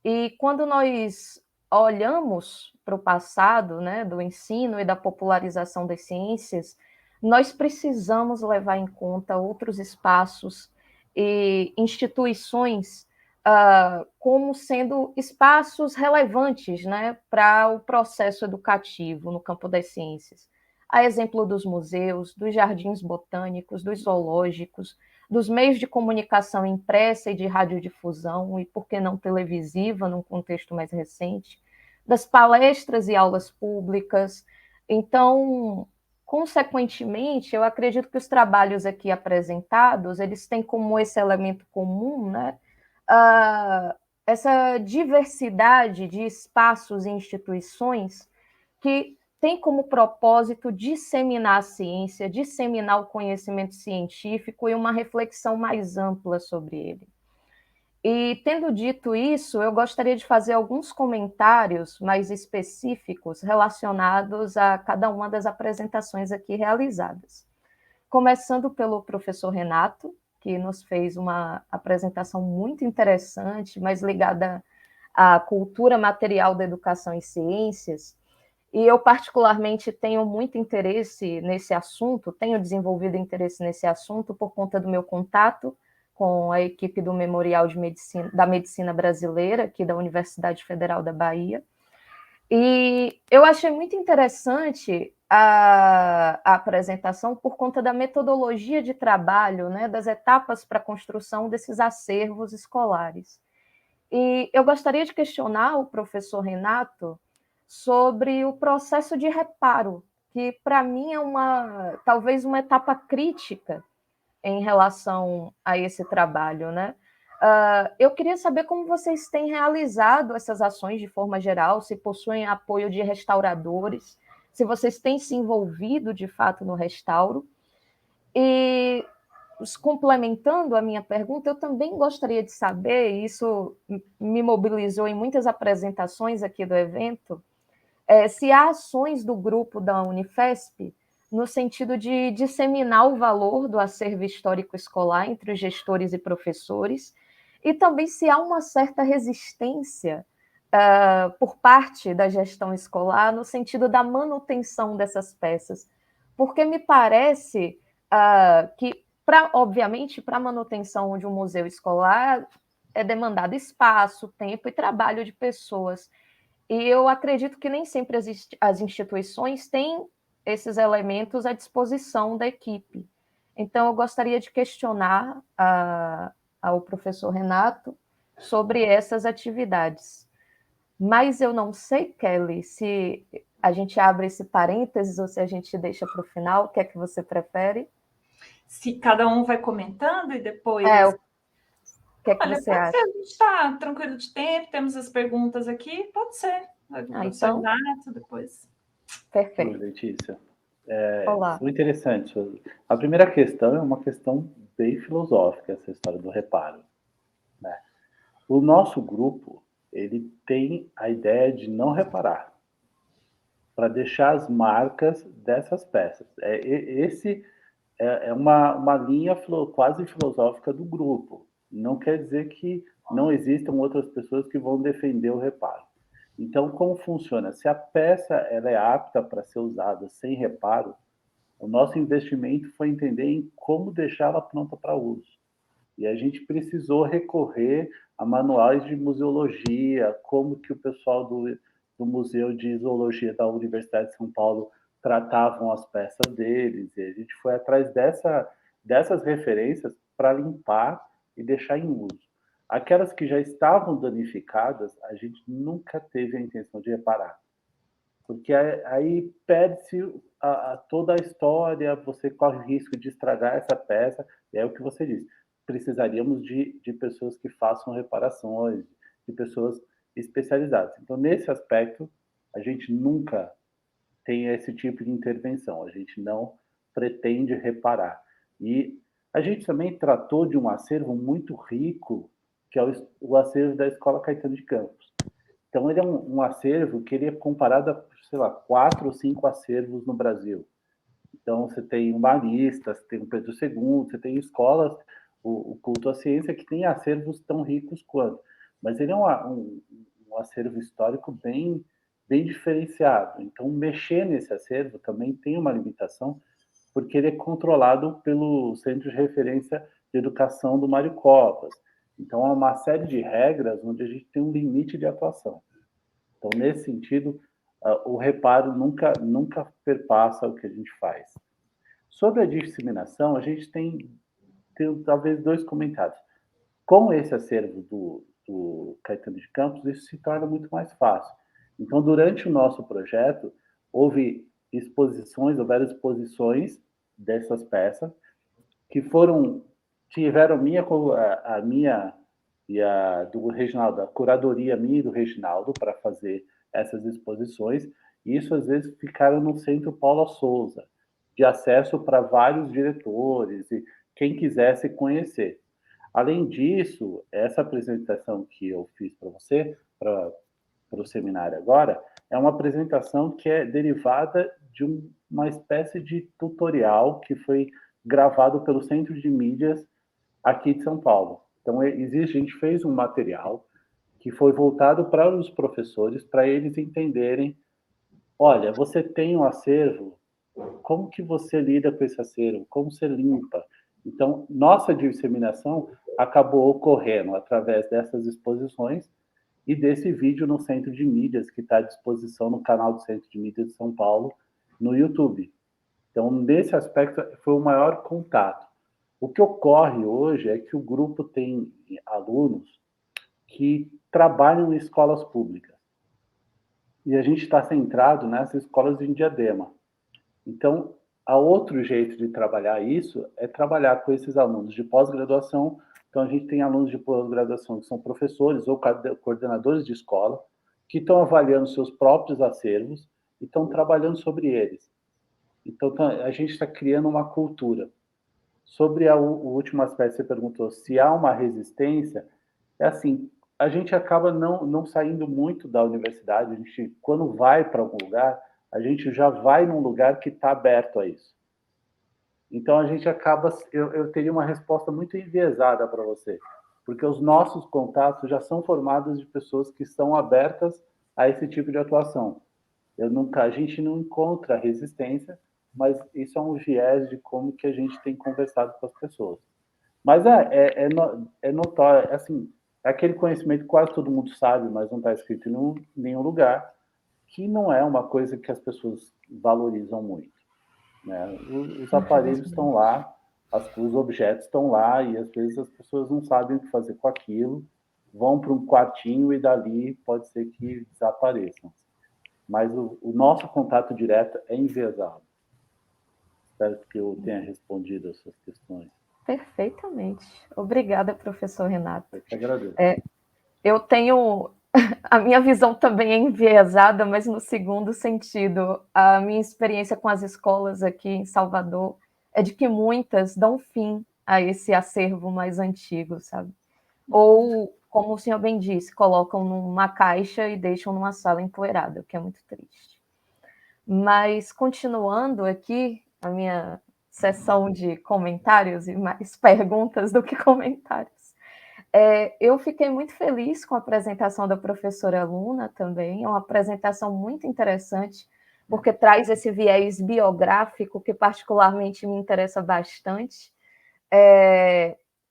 E quando nós olhamos para o passado, né, do ensino e da popularização das ciências, nós precisamos levar em conta outros espaços e instituições como sendo espaços relevantes, né, para o processo educativo no campo das ciências. A exemplo dos museus, dos jardins botânicos, dos zoológicos, dos meios de comunicação impressa e de radiodifusão, e por que não televisiva, num contexto mais recente, das palestras e aulas públicas. Então, consequentemente, eu acredito que os trabalhos aqui apresentados, eles têm como esse elemento comum, né, essa diversidade de espaços e instituições que tem como propósito disseminar a ciência, disseminar o conhecimento científico e uma reflexão mais ampla sobre ele. E, tendo dito isso, eu gostaria de fazer alguns comentários mais específicos relacionados a cada uma das apresentações aqui realizadas. Começando pelo professor Renato, que nos fez uma apresentação muito interessante, mais ligada à cultura material da educação e ciências. E eu, particularmente, tenho muito interesse nesse assunto, tenho desenvolvido interesse nesse assunto por conta do meu contato com a equipe do Memorial de Medicina, da Medicina Brasileira, aqui da Universidade Federal da Bahia. E eu achei muito interessante a apresentação por conta da metodologia de trabalho, né, das etapas para a construção desses acervos escolares. E eu gostaria de questionar o professor Renato sobre o processo de reparo, que para mim é talvez uma etapa crítica em relação a esse trabalho, né? Eu queria saber como vocês têm realizado essas ações de forma geral, se possuem apoio de restauradores, se vocês têm se envolvido de fato no restauro. E, complementando a minha pergunta, eu também gostaria de saber, e isso me mobilizou em muitas apresentações aqui do evento, se há ações do grupo da Unifesp no sentido de disseminar o valor do acervo histórico escolar entre os gestores e professores, e também se há uma certa resistência por parte da gestão escolar no sentido da manutenção dessas peças, porque me parece que, obviamente, para a manutenção de um museu escolar é demandado espaço, tempo e trabalho de pessoas. E eu acredito que nem sempre as instituições têm esses elementos à disposição da equipe. Então, eu gostaria de questionar ao professor Renato sobre essas atividades. Mas eu não sei, Kelly, se a gente abre esse parênteses ou se a gente deixa para o final. O que é que você prefere? Se cada um vai comentando e depois... O que é que você acha? A gente está tranquilo de tempo, temos as perguntas aqui, pode ser. Então, Renato, depois. Perfeito. Oi, Letícia. Olá. Muito interessante. A primeira questão é uma questão bem filosófica, essa história do reparo, né? O nosso grupo, ele tem a ideia de não reparar, para deixar as marcas dessas peças. Esse é uma linha quase filosófica do grupo. Não quer dizer que não existam outras pessoas que vão defender o reparo. Então, como funciona? Se a peça ela é apta para ser usada sem reparo, o nosso investimento foi entender em como deixá-la pronta para uso. E a gente precisou recorrer a manuais de museologia, como que o pessoal do Museu de Zoologia da Universidade de São Paulo tratavam as peças deles. E a gente foi atrás dessas referências para limpar e deixar em uso. Aquelas que já estavam danificadas, a gente nunca teve a intenção de reparar. Porque aí perde-se toda a história, você corre o risco de estragar essa peça, e é o que você disse. Precisaríamos de pessoas que façam reparações, de pessoas especializadas. Então, nesse aspecto, a gente nunca tem esse tipo de intervenção, a gente não pretende reparar. E a gente também tratou de um acervo muito rico, que é o acervo da Escola Caetano de Campos. Então, ele é um acervo que ele é comparado a, sei lá, 4 ou 5 acervos no Brasil. Então, você tem o Marista, você tem o Pedro II, você tem escolas, o Culto à Ciência, que tem acervos tão ricos quanto. Mas ele é um acervo histórico bem diferenciado. Então, mexer nesse acervo também tem uma limitação, porque ele é controlado pelo Centro de Referência de Educação do Mário Covas. Então, há uma série de regras onde a gente tem um limite de atuação. Então, nesse sentido, o reparo nunca perpassa o que a gente faz. Sobre a disseminação, a gente tem talvez 2 comentários. Com esse acervo do Caetano de Campos, isso se torna muito mais fácil. Então, durante o nosso projeto, houveram exposições dessas peças que tiveram a minha e a do Reginaldo, a curadoria minha e do Reginaldo para fazer essas exposições, e isso às vezes ficaram no Centro Paula Souza, de acesso para vários diretores e quem quisesse conhecer. Além disso, essa apresentação que eu fiz para você, para o seminário agora, é uma apresentação que é derivada de uma espécie de tutorial que foi gravado pelo Centro de Mídias aqui de São Paulo. Então, a gente fez um material que foi voltado para os professores, para eles entenderem, olha, você tem um acervo, como que você lida com esse acervo? Como você limpa? Então, nossa disseminação acabou ocorrendo através dessas exposições e desse vídeo no Centro de Mídias, que está à disposição no canal do Centro de Mídias de São Paulo, no YouTube. Então, nesse aspecto, foi o maior contato. O que ocorre hoje é que o grupo tem alunos que trabalham em escolas públicas. E a gente está centrado nessas escolas em Diadema. Então, há outro jeito de trabalhar isso, é trabalhar com esses alunos de pós-graduação. Então, a gente tem alunos de pós-graduação que são professores ou coordenadores de escola, que estão avaliando seus próprios acervos e estão trabalhando sobre eles. Então, a gente está criando uma cultura. Sobre o último aspecto, você perguntou se há uma resistência. É assim, a gente acaba não saindo muito da universidade. A gente, quando vai para algum lugar, a gente já vai num lugar que está aberto a isso. Então, a gente acaba... Eu teria uma resposta muito enviesada para você, porque os nossos contatos já são formados de pessoas que estão abertas a esse tipo de atuação. A gente não encontra resistência, mas isso é um viés de como que a gente tem conversado com as pessoas. Mas é notório, assim, é aquele conhecimento que quase todo mundo sabe, mas não está escrito em nenhum lugar, que não é uma coisa que as pessoas valorizam muito. Né? Os aparelhos estão lá, os objetos estão lá, e às vezes as pessoas não sabem o que fazer com aquilo, vão para um quartinho e dali pode ser que desapareçam. Mas o nosso contato direto é enviesado. Espero que eu tenha respondido as suas questões. Perfeitamente. Obrigada, professor Renato. Eu que agradeço. Eu tenho... A minha visão também é enviesada, mas no segundo sentido. A minha experiência com as escolas aqui em Salvador é de que muitas dão fim a esse acervo mais antigo, sabe? Ou como o senhor bem disse, colocam numa caixa e deixam numa sala empoeirada, o que é muito triste. Mas, continuando aqui, a minha sessão de comentários e mais perguntas do que comentários, eu fiquei muito feliz com a apresentação da professora Luna também, é uma apresentação muito interessante, porque traz esse viés biográfico que particularmente me interessa bastante.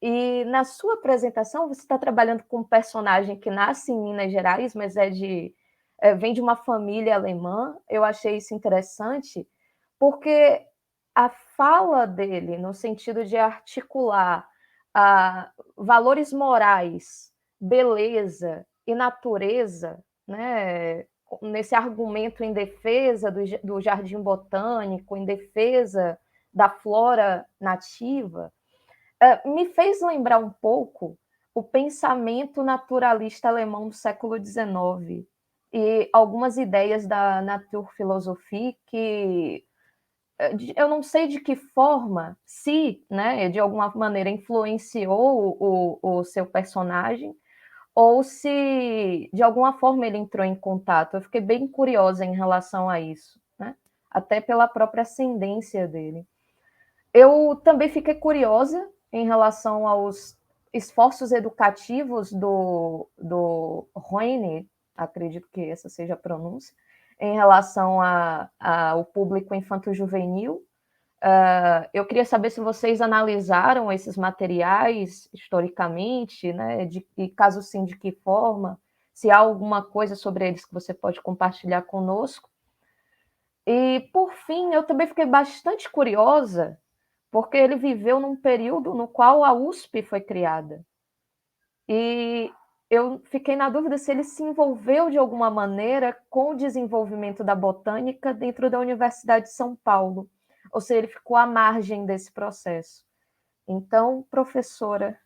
E na sua apresentação, você está trabalhando com um personagem que nasce em Minas Gerais, mas vem de uma família alemã. Eu achei isso interessante, porque a fala dele, no sentido de articular valores morais, beleza e natureza, né, nesse argumento em defesa do jardim botânico, em defesa da flora nativa, me fez lembrar um pouco o pensamento naturalista alemão do século XIX e algumas ideias da Naturphilosophie que eu não sei de que forma, se, né, de alguma maneira influenciou o seu personagem, ou se de alguma forma ele entrou em contato. Eu fiquei bem curiosa em relação a isso, né? Até pela própria ascendência dele. Eu também fiquei curiosa em relação aos esforços educativos do Heine, acredito que essa seja a pronúncia, em relação ao público infanto-juvenil. Eu queria saber se vocês analisaram esses materiais historicamente, né? E caso sim, de que forma, se há alguma coisa sobre eles que você pode compartilhar conosco. E, por fim, eu também fiquei bastante curiosa, porque ele viveu num período no qual a USP foi criada. E eu fiquei na dúvida se ele se envolveu de alguma maneira com o desenvolvimento da botânica dentro da Universidade de São Paulo, ou se ele ficou à margem desse processo. Então, professora,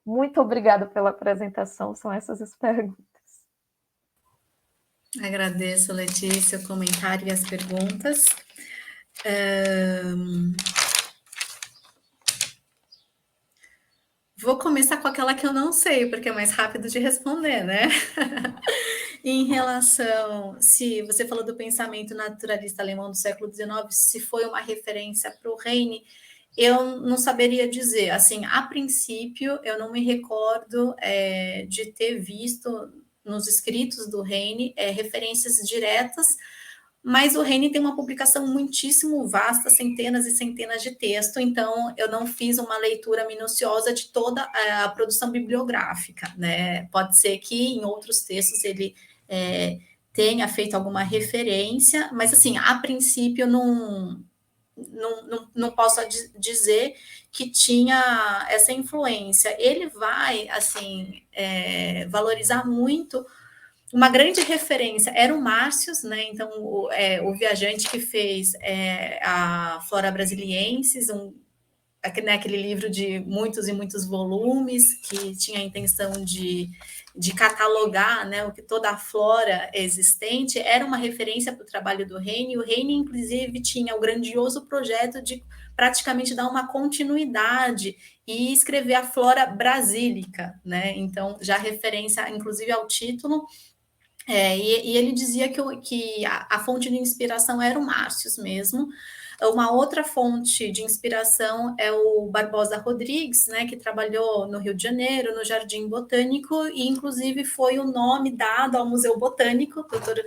muito obrigada pela apresentação, são essas as perguntas. Agradeço, Letícia, o comentário e as perguntas. Vou começar com aquela que eu não sei, porque é mais rápido de responder, né? Em relação, se você falou do pensamento naturalista alemão do século XIX, se foi uma referência para o Heine, eu não saberia dizer. Assim, a princípio, eu não me recordo de ter visto nos escritos do Heine referências diretas, mas o Heine tem uma publicação muitíssimo vasta, centenas e centenas de textos, então eu não fiz uma leitura minuciosa de toda a produção bibliográfica, né? Pode ser que em outros textos ele tenha feito alguma referência, mas assim, a princípio não posso dizer que tinha essa influência. Ele vai, assim, valorizar muito. Uma grande referência era o Márcios, né? Então, o viajante que fez a Flora Brasiliensis, aquele livro de muitos e muitos volumes, que tinha a intenção de catalogar, né, toda a flora existente, era uma referência para o trabalho do Heine. O Heine, inclusive, tinha o grandioso projeto de praticamente dar uma continuidade e escrever a Flora Brasílica, né? Então, já referência, inclusive, ao título. E ele dizia que a fonte de inspiração era o Márcios mesmo. Uma outra fonte de inspiração é o Barbosa Rodrigues, né, que trabalhou no Rio de Janeiro, no Jardim Botânico, e inclusive foi o nome dado ao Museu Botânico, Dr.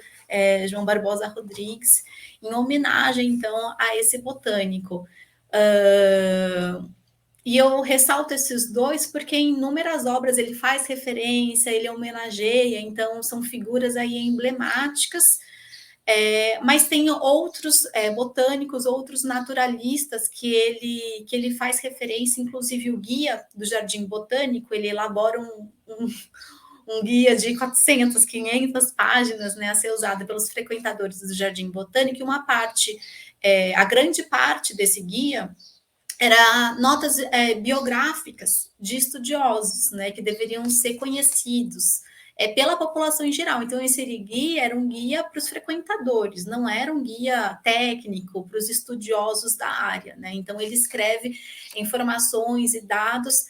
João Barbosa Rodrigues, em homenagem, então, a esse botânico. E eu ressalto esses dois porque em inúmeras obras ele faz referência, ele homenageia, então são figuras aí emblemáticas, mas tem outros botânicos, outros naturalistas que ele faz referência, inclusive o guia do Jardim Botânico, ele elabora um guia de 400, 500 páginas, né, a ser usado pelos frequentadores do Jardim Botânico, e uma parte, a grande parte desse guia era notas biográficas de estudiosos, né, que deveriam ser conhecidos pela população em geral. Então, esse guia era um guia para os frequentadores, não era um guia técnico para os estudiosos da área, né? Então, ele escreve informações e dados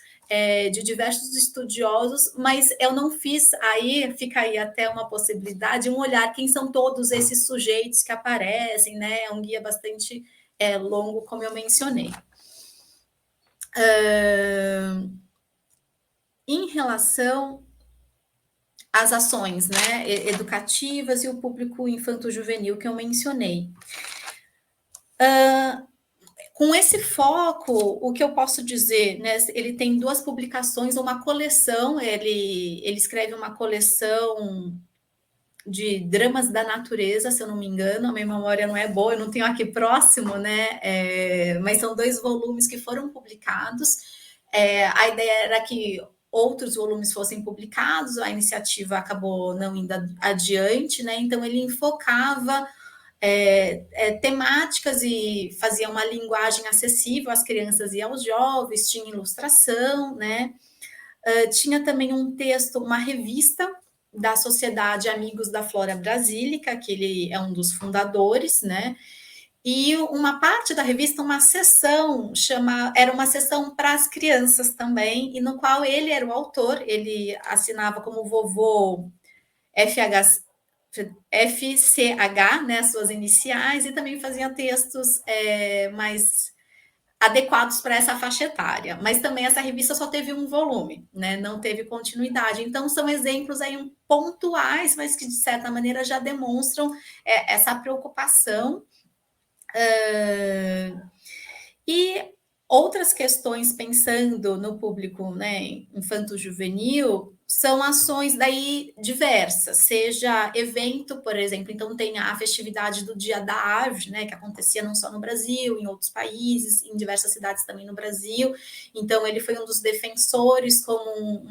de diversos estudiosos, mas eu não fiz, aí fica aí até uma possibilidade, um olhar quem são todos esses sujeitos que aparecem, né? É um guia bastante longo, como eu mencionei. Em relação às ações, né, educativas e o público infanto-juvenil que eu mencionei. Com esse foco, o que eu posso dizer, né, ele tem 2 publicações, uma coleção, ele escreve uma coleção de dramas da natureza, se eu não me engano, a minha memória não é boa, eu não tenho aqui próximo, né, mas são 2 volumes que foram publicados. A ideia era que outros volumes fossem publicados, a iniciativa acabou não indo adiante, né, então ele enfocava temáticas e fazia uma linguagem acessível às crianças e aos jovens, tinha ilustração, né? Tinha também um texto, uma revista da Sociedade Amigos da Flora Brasílica, que ele é um dos fundadores, né? E uma parte da revista, uma seção, era uma seção para as crianças também, e no qual ele era o autor, ele assinava como vovô FCH, né, as suas iniciais, e também fazia textos mais adequados para essa faixa etária. Mas também essa revista só teve um volume, né, não teve continuidade. Então, são exemplos aí pontuais, mas que, de certa maneira, já demonstram essa preocupação. E outras questões, pensando no público, né, infanto-juvenil, são ações daí diversas, seja evento, por exemplo, então tem a festividade do Dia da Árvore, né, que acontecia não só no Brasil, em outros países, em diversas cidades também no Brasil, então ele foi um dos defensores como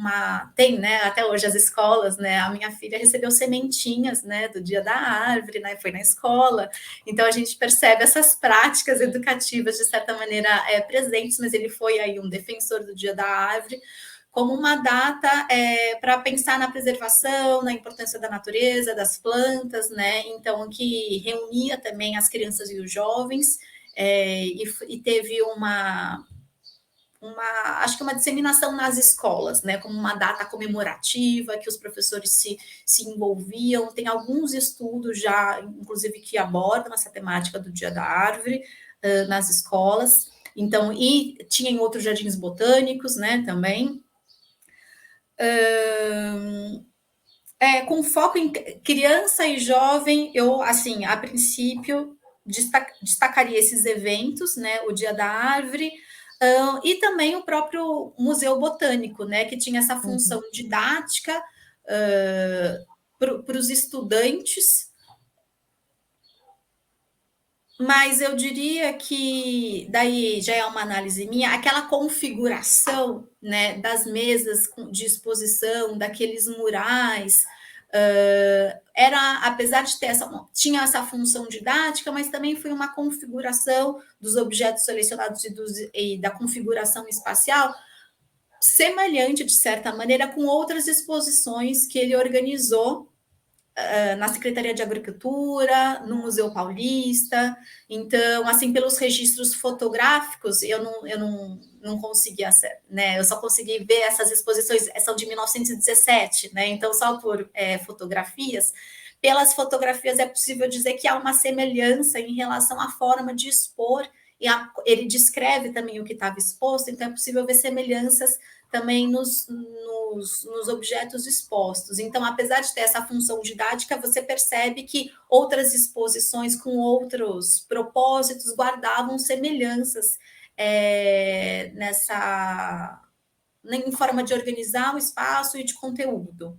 tem, né, até hoje as escolas, né, a minha filha recebeu sementinhas, né, do Dia da Árvore, né, foi na escola, então a gente percebe essas práticas educativas, de certa maneira, presentes, mas ele foi aí um defensor do Dia da Árvore, como uma data para pensar na preservação, na importância da natureza, das plantas, né? Então, que reunia também as crianças e os jovens, e teve acho que uma disseminação nas escolas, né? Como uma data comemorativa, que os professores se envolviam. Tem alguns estudos já, inclusive, que abordam essa temática do Dia da Árvore nas escolas. Então, e tinha em outros jardins botânicos, né, também. Com foco em criança e jovem, eu, assim, a princípio, destacaria esses eventos, né, o Dia da Árvore, e também o próprio Museu Botânico, né, que tinha essa função didática para os estudantes, mas eu diria que daí já é uma análise minha, aquela configuração, né, das mesas de exposição, daqueles murais, apesar de tinha essa função didática, mas também foi uma configuração dos objetos selecionados e da configuração espacial semelhante, de certa maneira, com outras exposições que ele organizou na Secretaria de Agricultura, no Museu Paulista. Então, assim, pelos registros fotográficos, eu não conseguia, né? Eu só consegui ver essas exposições, são de 1917, né? Então, só por fotografias. Pelas fotografias é possível dizer que há uma semelhança em relação à forma de expor, e ele descreve também o que estava exposto, então é possível ver semelhanças também nos objetos expostos. Então, apesar de ter essa função didática, você percebe que outras exposições com outros propósitos guardavam semelhanças em forma de organizar o espaço e de conteúdo.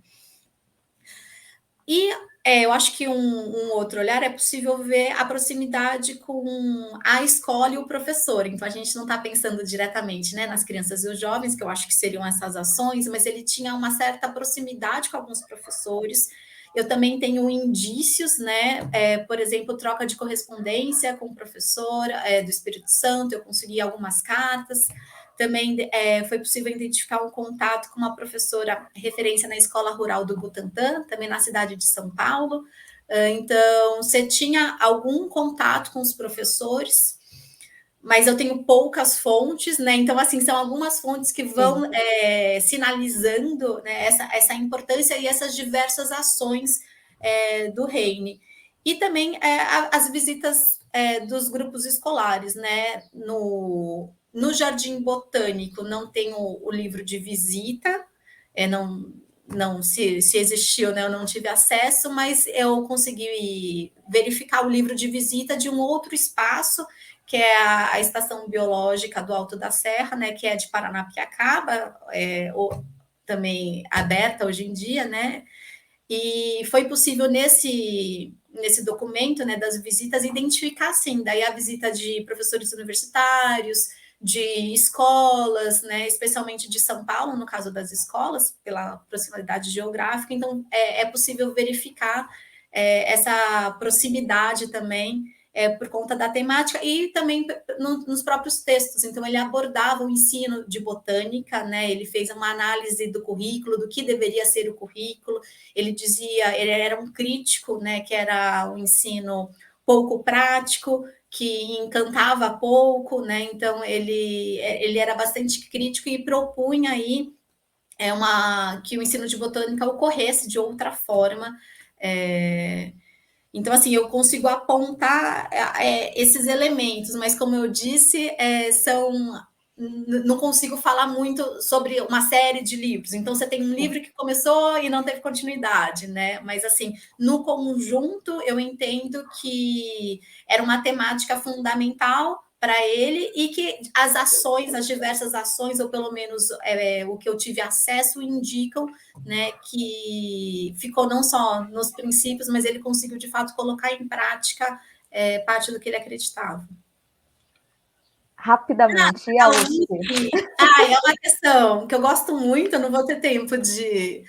E eu acho que um outro olhar é possível ver a proximidade com a escola e o professor. Então, a gente não está pensando diretamente, né, nas crianças e os jovens, que eu acho que seriam essas ações, mas ele tinha uma certa proximidade com alguns professores. Eu também tenho indícios, né, por exemplo, troca de correspondência com o professor do Espírito Santo, eu consegui algumas cartas. Também foi possível identificar um contato com uma professora referência na Escola Rural do Butantã, também na cidade de São Paulo. Então, você tinha algum contato com os professores. mas eu tenho poucas fontes, né? Então, assim, são algumas fontes que vão sinalizando, né, essa importância e essas diversas ações do Heine. E também as visitas dos grupos escolares, né? No Jardim Botânico não tem o livro de visita, não se existiu, né, eu não tive acesso, mas eu consegui verificar o livro de visita de um outro espaço, que é a Estação Biológica do Alto da Serra, né, que é de Paranapiacaba, também aberta hoje em dia, né, e foi possível nesse documento, né, das visitas, identificar, sim, daí a visita de professores universitários, de escolas, né, especialmente de São Paulo, no caso das escolas, pela proximidade geográfica, então é possível verificar essa proximidade também por conta da temática e também nos próprios textos. Então, ele abordava o ensino de botânica, né? Ele fez uma análise do currículo, do que deveria ser o currículo. Ele dizia, ele era um crítico, né? Que era um ensino pouco prático, que encantava pouco, né? Então, ele era bastante crítico e propunha aí que o ensino de botânica ocorresse de outra forma. Então, assim, eu consigo apontar esses elementos, mas, como eu disse, não consigo falar muito sobre uma série de livros. Então, você tem um livro que começou e não teve continuidade, né? Mas, assim, no conjunto, eu entendo que era uma temática fundamental para ele e que as diversas ações, ou pelo menos o que eu tive acesso, indicam, né, que ficou não só nos princípios, mas ele conseguiu, de fato, colocar em prática parte do que ele acreditava. Rapidamente, e a USP? É uma questão que eu gosto muito, eu não vou ter tempo de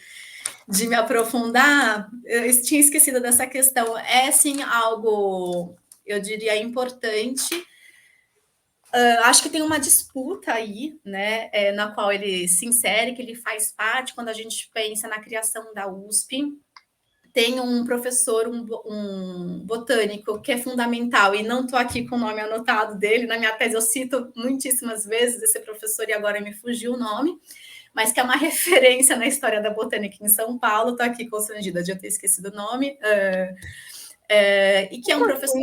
me aprofundar, eu tinha esquecido dessa questão. É, sim, algo, eu diria, importante. Acho que tem uma disputa aí, né, na qual ele se insere, que ele faz parte, quando a gente pensa na criação da USP. Tem um professor, um botânico, que é fundamental, e não estou aqui com o nome anotado dele, na minha tese eu cito muitíssimas vezes esse professor, e agora me fugiu o nome, mas que é uma referência na história da botânica em São Paulo. Estou aqui constrangida de eu ter esquecido o nome, e que é um professor...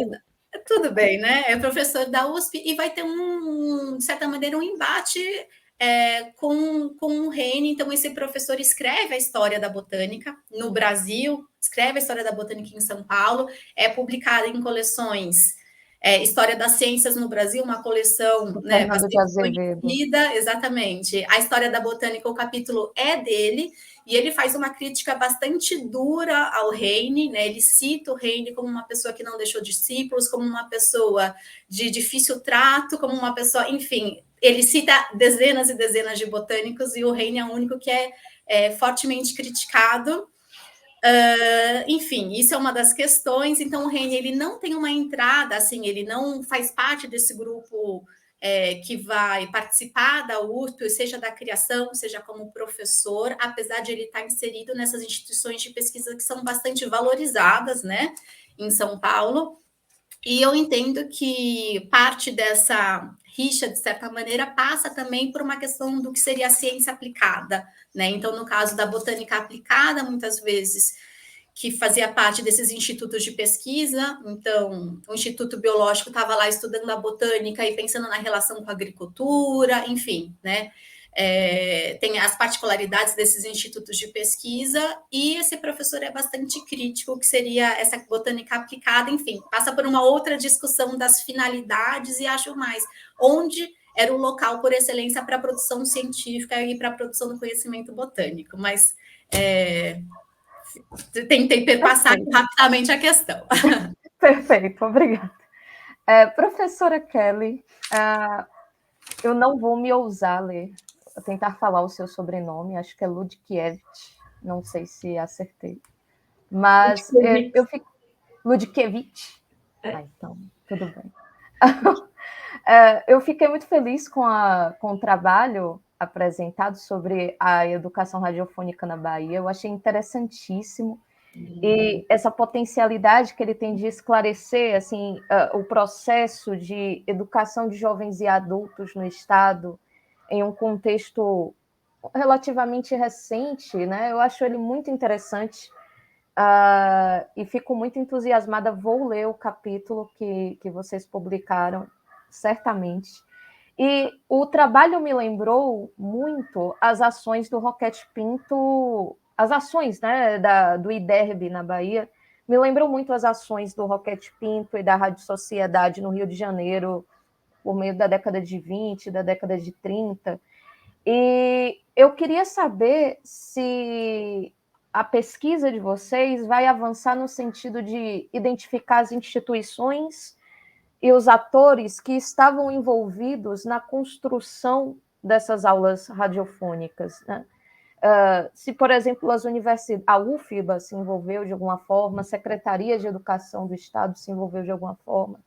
Tudo bem, né? É professor da USP e vai ter de certa maneira, um embate com o Heine. Então, esse professor escreve a história da botânica no Brasil, escreve a história da botânica em São Paulo, é publicada em coleções História das Ciências no Brasil, uma coleção, né, bastante conhecida, exatamente. A História da Botânica, o capítulo é dele, e ele faz uma crítica bastante dura ao Heine, né? Ele cita o Heine como uma pessoa que não deixou discípulos, como uma pessoa de difícil trato, como uma pessoa, enfim, ele cita dezenas e dezenas de botânicos, e o Heine é o único que é fortemente criticado. Enfim, isso é uma das questões. Então, o Heine, ele não tem uma entrada, assim, ele não faz parte desse grupo que vai participar da USP, seja da criação, seja como professor, apesar de ele estar inserido nessas instituições de pesquisa que são bastante valorizadas, né, em São Paulo. E eu entendo que parte dessa rixa, de certa maneira, passa também por uma questão do que seria a ciência aplicada, né? Então, no caso da botânica aplicada, muitas vezes, que fazia parte desses institutos de pesquisa. Então, o Instituto Biológico estava lá estudando a botânica e pensando na relação com a agricultura, enfim, né? Tem as particularidades desses institutos de pesquisa, e esse professor é bastante crítico, que seria essa botânica aplicada, enfim, passa por uma outra discussão das finalidades, e acho mais, onde era o local por excelência para a produção científica e para a produção do conhecimento botânico, mas tentei perpassar rapidamente a questão. Perfeito, obrigada. Professora Kelly, eu não vou me ousar ler, tentar falar o seu sobrenome, acho que é Ludkiewicz, não sei se acertei, mas eu fico... Ludkiewicz? Então, tudo bem. Eu fiquei muito feliz com o trabalho apresentado sobre a educação radiofônica na Bahia, eu achei interessantíssimo, E essa potencialidade que ele tem de esclarecer assim, o processo de educação de jovens e adultos no Estado em um contexto relativamente recente, né? Eu acho ele muito interessante e fico muito entusiasmada. Vou ler o capítulo que vocês publicaram, certamente. E o trabalho me lembrou muito as ações do Roquete Pinto, as ações, né, do IDERB na Bahia, me lembram muito as ações do Roquete Pinto e da Rádio Sociedade no Rio de Janeiro, por meio da década de 20, da década de 30. E eu queria saber se a pesquisa de vocês vai avançar no sentido de identificar as instituições e os atores que estavam envolvidos na construção dessas aulas radiofônicas, né? Se, por exemplo, a UFBA se envolveu de alguma forma, a Secretaria de Educação do Estado se envolveu de alguma forma,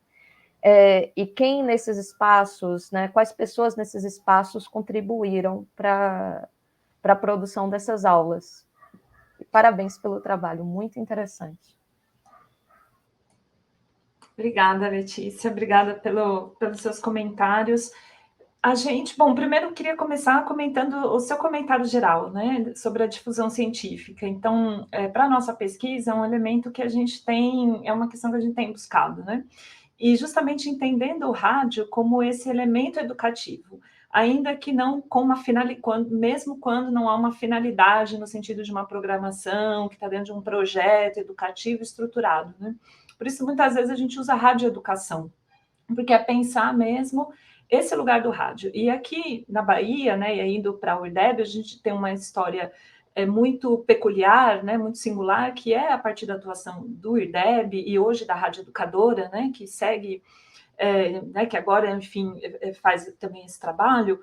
e quem nesses espaços, né, quais pessoas nesses espaços contribuíram para a produção dessas aulas. Parabéns pelo trabalho, muito interessante. Obrigada, Letícia, obrigada pelos seus comentários. Bom, primeiro eu queria começar comentando o seu comentário geral, né, sobre a difusão científica. Então, para a nossa pesquisa, é um elemento que a gente tem, é uma questão que a gente tem buscado, né? E justamente entendendo o rádio como esse elemento educativo, ainda que não com uma finalidade, mesmo quando não há uma finalidade no sentido de uma programação que está dentro de um projeto educativo estruturado, né? Por isso, muitas vezes, a gente usa radioeducação, porque é pensar mesmo esse lugar do rádio. E aqui na Bahia, né, e indo para a UIDEB, a gente tem uma história muito peculiar, né, muito singular, que é a partir da atuação do IRDEB e hoje da Rádio Educadora, né, que segue, né, que agora, enfim, faz também esse trabalho,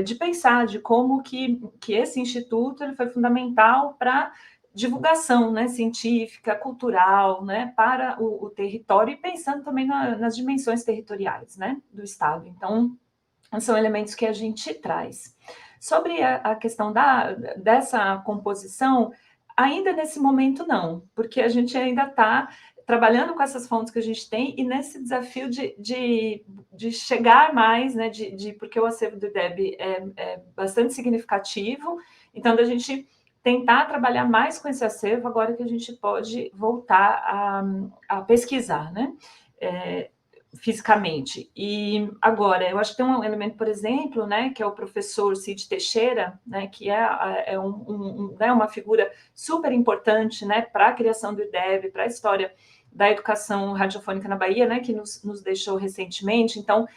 de pensar de como que esse instituto ele foi fundamental para divulgação, né, científica, cultural, né, para o território e pensando também nas dimensões territoriais, né, do Estado. Então, são elementos que a gente traz. Sobre a questão dessa composição, ainda nesse momento não, porque a gente ainda está trabalhando com essas fontes que a gente tem e nesse desafio de chegar mais, né, porque o acervo do IDEB é bastante significativo, então da gente tentar trabalhar mais com esse acervo agora que a gente pode voltar a pesquisar, né? Fisicamente. E agora, eu acho que tem um elemento, por exemplo, né, que é o professor Cid Teixeira, né, que é né, uma figura super importante, né, para a criação do IDEB, para a história da educação radiofônica na Bahia, né, que nos deixou recentemente. Então,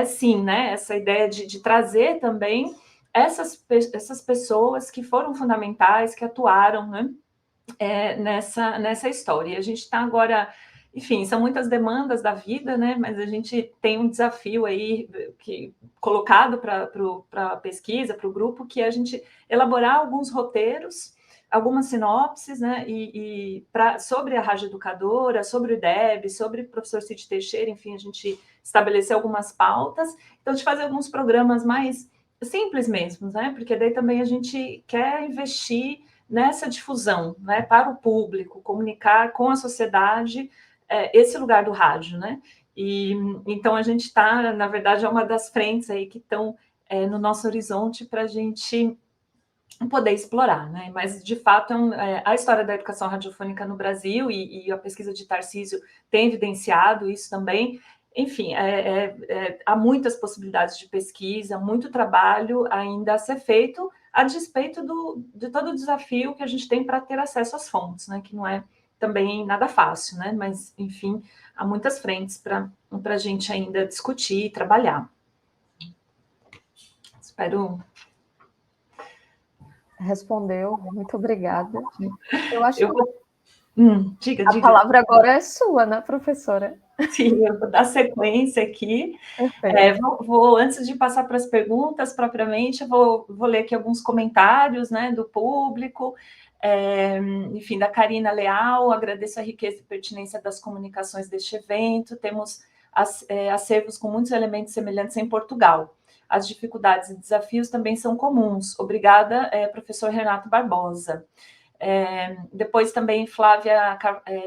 sim, né, essa ideia de trazer também essas pessoas que foram fundamentais, que atuaram, né, nessa história. E a gente está agora, enfim, são muitas demandas da vida, né? Mas a gente tem um desafio aí colocado para a pesquisa, para o grupo, que é a gente elaborar alguns roteiros, algumas sinopses, né? Sobre a Rádio Educadora, sobre o IDEB, sobre o professor Cid Teixeira, enfim, a gente estabeleceu algumas pautas. Então, de fazer alguns programas mais simples mesmo, né? Porque daí também a gente quer investir nessa difusão, né, para o público, comunicar com a sociedade esse lugar do rádio, né? E então a gente está, na verdade, é uma das frentes aí que estão no nosso horizonte para a gente poder explorar, né? Mas de fato a história da educação radiofônica no Brasil e a pesquisa de Tarcísio tem evidenciado isso também. Enfim, há muitas possibilidades de pesquisa, muito trabalho ainda a ser feito, a despeito de todo o desafio que a gente tem para ter acesso às fontes, né? Que não é também nada fácil, né? Mas, enfim, há muitas frentes para a gente ainda discutir e trabalhar. Espero. Respondeu, muito obrigada. Eu acho que diga. A palavra agora é sua, né, professora? Sim, eu vou dar sequência aqui. Antes de passar para as perguntas propriamente, eu vou ler aqui alguns comentários, né, do público. Enfim, da Karina Leal, agradeço a riqueza e pertinência das comunicações deste evento. Temos acervos com muitos elementos semelhantes em Portugal. As dificuldades e desafios também são comuns. Obrigada, professor Renato Barbosa. Depois também Flávia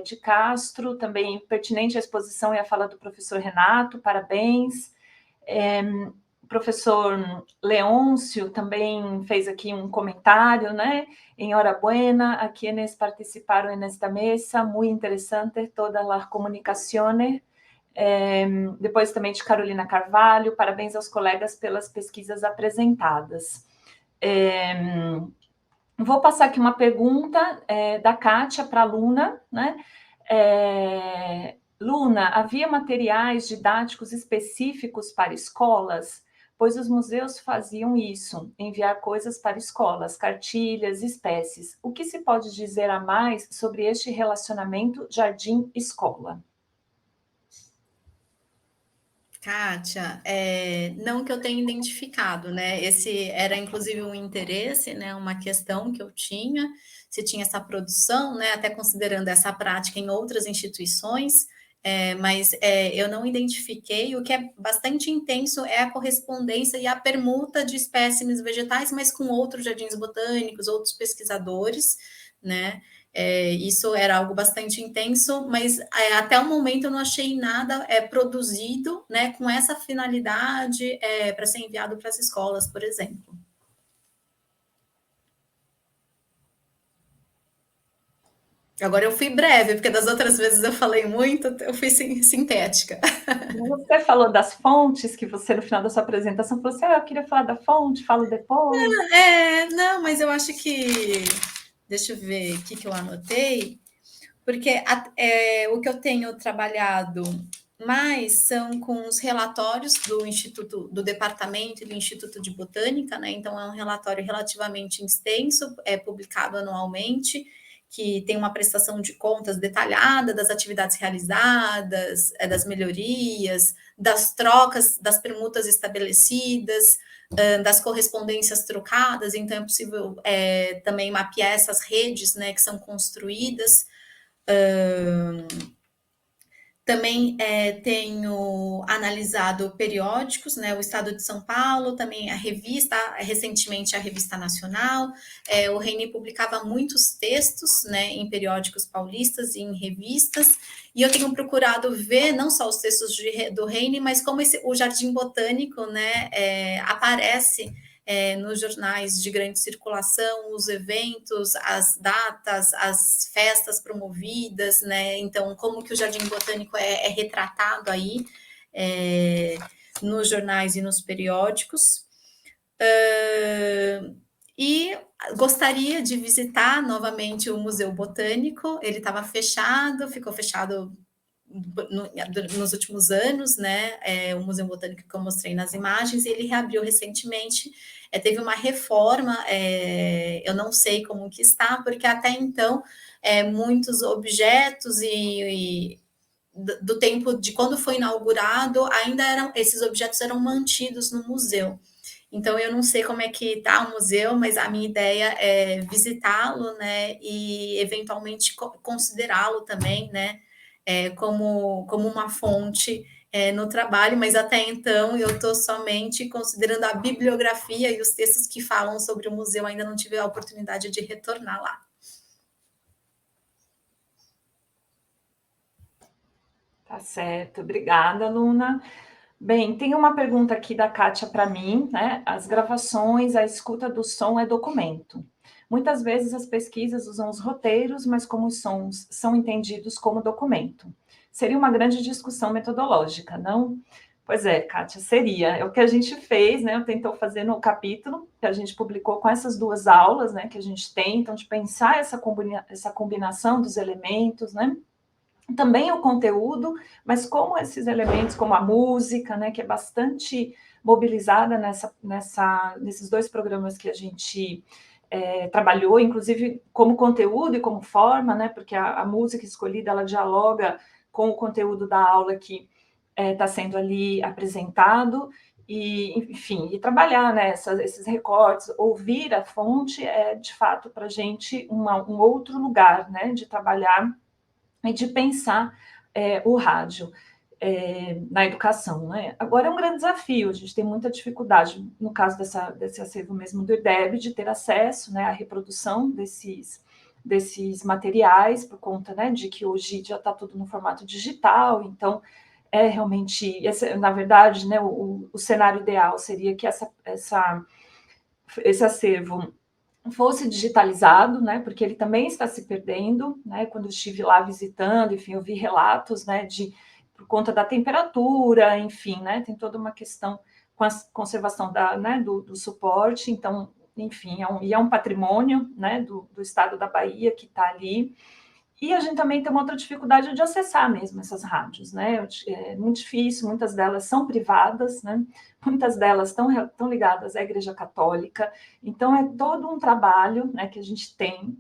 de Castro, também pertinente à exposição e à fala do professor Renato, parabéns. O professor Leôncio também fez aqui um comentário, né? Enhorabuena a quienes participaron en esta mesa, muy interesante todas las comunicaciones. Depois também de Carolina Carvalho, parabéns aos colegas pelas pesquisas apresentadas. Vou passar aqui uma pergunta da Kátia para a Luna, né? Luna, havia materiais didáticos específicos para escolas? Pois os museus faziam isso, enviar coisas para escolas, cartilhas, espécies. O que se pode dizer a mais sobre este relacionamento jardim-escola? Kátia, não que eu tenha identificado, né? Esse era inclusive um interesse, né? Uma questão que eu tinha, se tinha essa produção, né? Até considerando essa prática em outras instituições, mas eu não identifiquei. O que é bastante intenso é a correspondência e a permuta de espécimes vegetais, mas com outros jardins botânicos, outros pesquisadores, né? Isso era algo bastante intenso, mas até o momento eu não achei nada produzido, né, com essa finalidade para ser enviado para as escolas, por exemplo. Agora eu fui breve, porque das outras vezes eu falei muito, eu fui sintética. Você falou das fontes, que você, no final da sua apresentação, falou assim, eu queria falar da fonte, falo depois. Não, mas eu acho que... Deixa eu ver o que eu anotei, porque o que eu tenho trabalhado mais são com os relatórios do Instituto, do Departamento e do Instituto de Botânica, né? Então, é um relatório relativamente extenso, publicado anualmente, que tem uma prestação de contas detalhada das atividades realizadas, das melhorias, das trocas, das permutas estabelecidas, das correspondências trocadas, então é possível também mapear essas redes, né, que são construídas. Também tenho analisado periódicos, né, o Estado de São Paulo, também a revista, recentemente a Revista Nacional, o Reine publicava muitos textos, né, em periódicos paulistas e em revistas, e eu tenho procurado ver não só os textos do Reine, mas como o Jardim Botânico, né, aparece nos jornais de grande circulação, os eventos, as datas, as festas promovidas, né? Então, como que o Jardim Botânico é retratado aí nos jornais e nos periódicos. E gostaria de visitar novamente o Museu Botânico, ele estava fechado, ficou fechado nos últimos anos, né? O Museu Botânico que eu mostrei nas imagens, e ele reabriu recentemente, teve uma reforma, eu não sei como que está, porque até então muitos objetos do tempo de quando foi inaugurado, esses objetos eram mantidos no museu. Então, eu não sei como é que está o museu, mas a minha ideia é visitá-lo, né, e eventualmente considerá-lo também, né, como uma fonte no trabalho, mas até então eu estou somente considerando a bibliografia e os textos que falam sobre o museu, ainda não tive a oportunidade de retornar lá. Tá certo, obrigada, Luna. Bem, tem uma pergunta aqui da Kátia para mim, né? As gravações, a escuta do som é documento. Muitas vezes as pesquisas usam os roteiros, mas como os sons são entendidos como documento. Seria uma grande discussão metodológica, não? Pois é, Kátia, seria. É o que a gente fez, né? Eu tentou fazer no capítulo que a gente publicou com essas duas aulas, né? Que a gente tem, então, de pensar essa combinação dos elementos, né? Também o conteúdo, mas como esses elementos, como a música, né, que é bastante mobilizada nesses dois programas que a gente trabalhou, inclusive como conteúdo e como forma, né, porque a música escolhida, ela dialoga com o conteúdo da aula que está sendo ali apresentado, e, enfim, e trabalhar, né, esses recortes, ouvir a fonte é, de fato, para a gente um outro lugar, né, de trabalhar e de pensar o rádio na educação, né? Agora é um grande desafio, a gente tem muita dificuldade, no caso desse acervo mesmo do IDEB, de ter acesso, né, à reprodução desses materiais, por conta, né, de que hoje já está tudo no formato digital, então realmente, na verdade, né, o cenário ideal seria que esse acervo fosse digitalizado, né, porque ele também está se perdendo, né, quando eu estive lá visitando, enfim, eu vi relatos, né, por conta da temperatura, enfim, né, tem toda uma questão com a conservação do suporte, então, enfim, é um patrimônio, né, do estado da Bahia que está ali. E a gente também tem uma outra dificuldade de acessar mesmo essas rádios, né? É muito difícil, muitas delas são privadas, né? Muitas delas estão ligadas à Igreja Católica, então é todo um trabalho, né, que a gente tem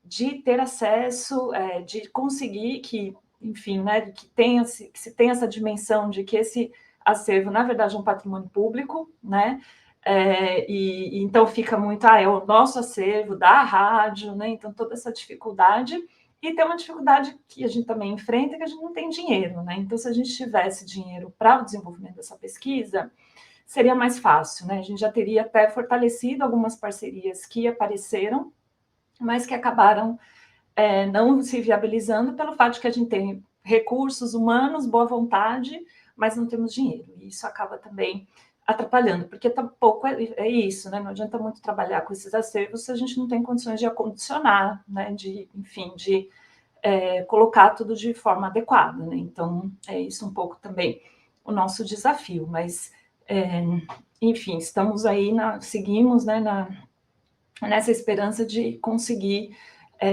de ter acesso, de conseguir que, enfim, né, que se tenha essa dimensão de que esse acervo, na verdade, é um patrimônio público, né? E então fica muito, é o nosso acervo da rádio, né? Então toda essa dificuldade. E tem uma dificuldade que a gente também enfrenta, que a gente não tem dinheiro, né? Então, se a gente tivesse dinheiro para o desenvolvimento dessa pesquisa, seria mais fácil, né? A gente já teria até fortalecido algumas parcerias que apareceram, mas que acabaram não se viabilizando pelo fato de que a gente tem recursos humanos, boa vontade, mas não temos dinheiro. E isso acaba também atrapalhando, porque tampouco é isso, né? Não adianta muito trabalhar com esses acervos se a gente não tem condições de acondicionar, né? De colocar tudo de forma adequada, né? Então, é isso um pouco também o nosso desafio, mas, enfim, estamos aí, seguimos, né, nessa esperança de conseguir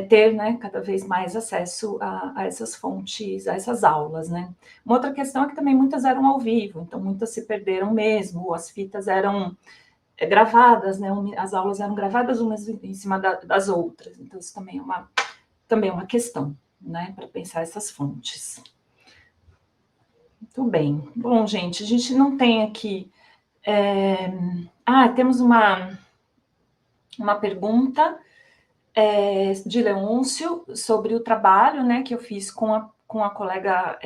ter, né, cada vez mais acesso a essas fontes, a essas aulas, né? Uma outra questão é que também muitas eram ao vivo, então muitas se perderam mesmo, as fitas eram gravadas, né? As aulas eram gravadas umas em cima das outras, então isso também é uma questão, né, para pensar essas fontes. Muito bem. Bom, gente, a gente não tem aqui... temos uma pergunta de Leôncio sobre o trabalho, né, que eu fiz com a colega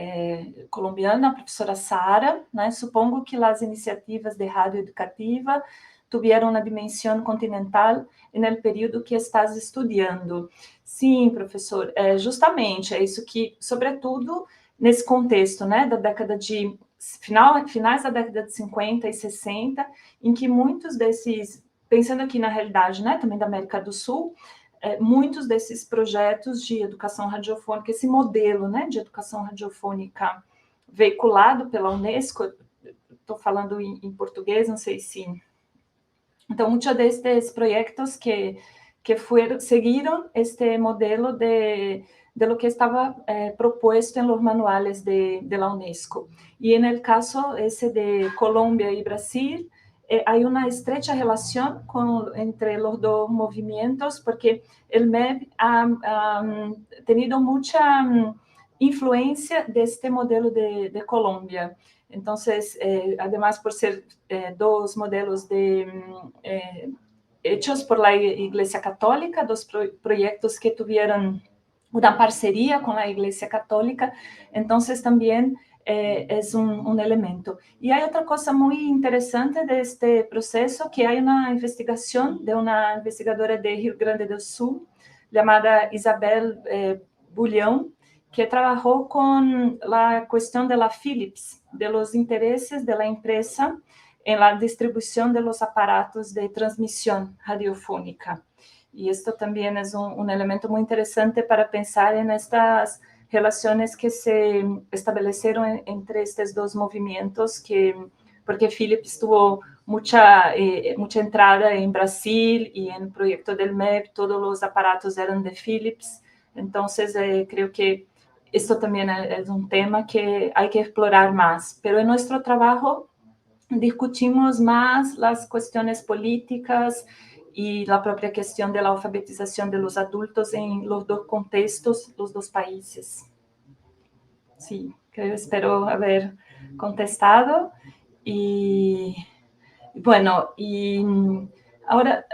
colombiana, a professora Sara, né? Supongo que as iniciativas de rádio educativa tuvieron uma dimensão continental no período que estás estudando. Sim, professor, justamente, é isso que, sobretudo, nesse contexto, né, da década de... finais da década de 50 e 60, em que muitos desses... Pensando aqui na realidade, né, também da América do Sul, muitos desses projetos de educação radiofônica, esse modelo, né, de educação radiofônica veiculado pela Unesco, estou falando em português, não sei se... Então, muitos destes projetos que seguiram este modelo de lo que estava propuesto en los manuales de la Unesco. Y en el caso ese de Colombia y Brasil, hay una estrecha relación entre los dos movimientos, porque el MEB ha tenido mucha influencia de este modelo de Colombia. Entonces, además por ser dos modelos hechos por la Iglesia Católica, dos proyectos que tuvieron una parcería con la Iglesia Católica, entonces también es un elemento. Y hay otra cosa muy interesante de este proceso, que hay una investigación de una investigadora de Rio Grande do Sul, llamada Isabel Bulhão, que trabajó con la cuestión de la Philips, de los intereses de la empresa en la distribución de los aparatos de transmisión radiofónica. Y esto también es un elemento muy interesante para pensar en estas relaciones que se establecieron entre estos dos movimientos, porque Philips tuvo mucha entrada en Brasil y en el proyecto del MEB, todos los aparatos eran de Philips. Entonces, creo que esto también es un tema que hay que explorar más. Pero en nuestro trabajo discutimos más las cuestiones políticas y la propia cuestión de la alfabetización de los adultos en los dos contextos, los dos países. Sí, espero haber contestado. Y bueno, y agora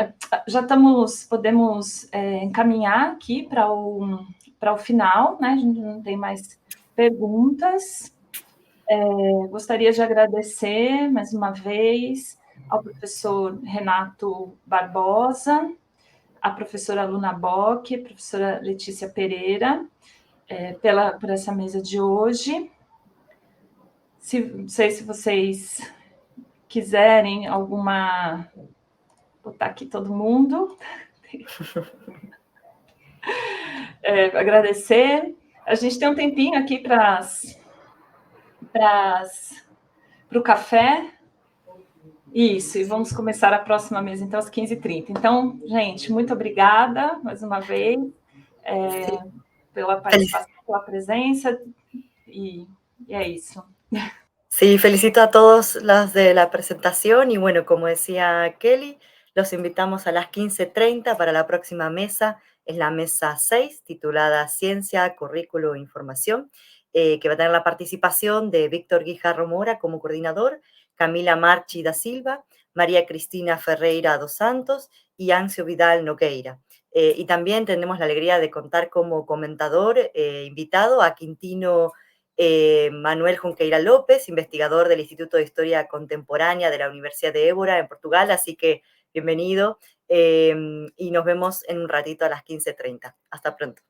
já podemos encaminhar aqui para o final, né? A gente não tem mais perguntas. Gostaria de agradecer mais uma vez ao professor Renato Barbosa, a professora Luna Bock, a professora Letícia Pereira, por essa mesa de hoje. Não sei se vocês quiserem botar aqui todo mundo. Agradecer. A gente tem um tempinho aqui para o café. Isso, e vamos começar a próxima mesa, então, às 15h30. Então, gente, muito obrigada, mais uma vez, pela participação, pela presença, y eso. Sí, felicito a todos los de la presentación y bueno, como decía Kelly, los invitamos a las 15:30 para la próxima mesa, es la mesa 6, titulada Ciencia, Currículo e Información, que va a tener la participación de Víctor Guijarro Mora como coordinador, Camila Marchi da Silva, María Cristina Ferreira dos Santos y Ancio Vidal Nogueira. Y también tenemos la alegría de contar como comentador invitado a Quintino Manuel Junqueira López, investigador del Instituto de Historia Contemporánea de la Universidad de Évora en Portugal, así que bienvenido y nos vemos en un ratito a las 15:30. Hasta pronto.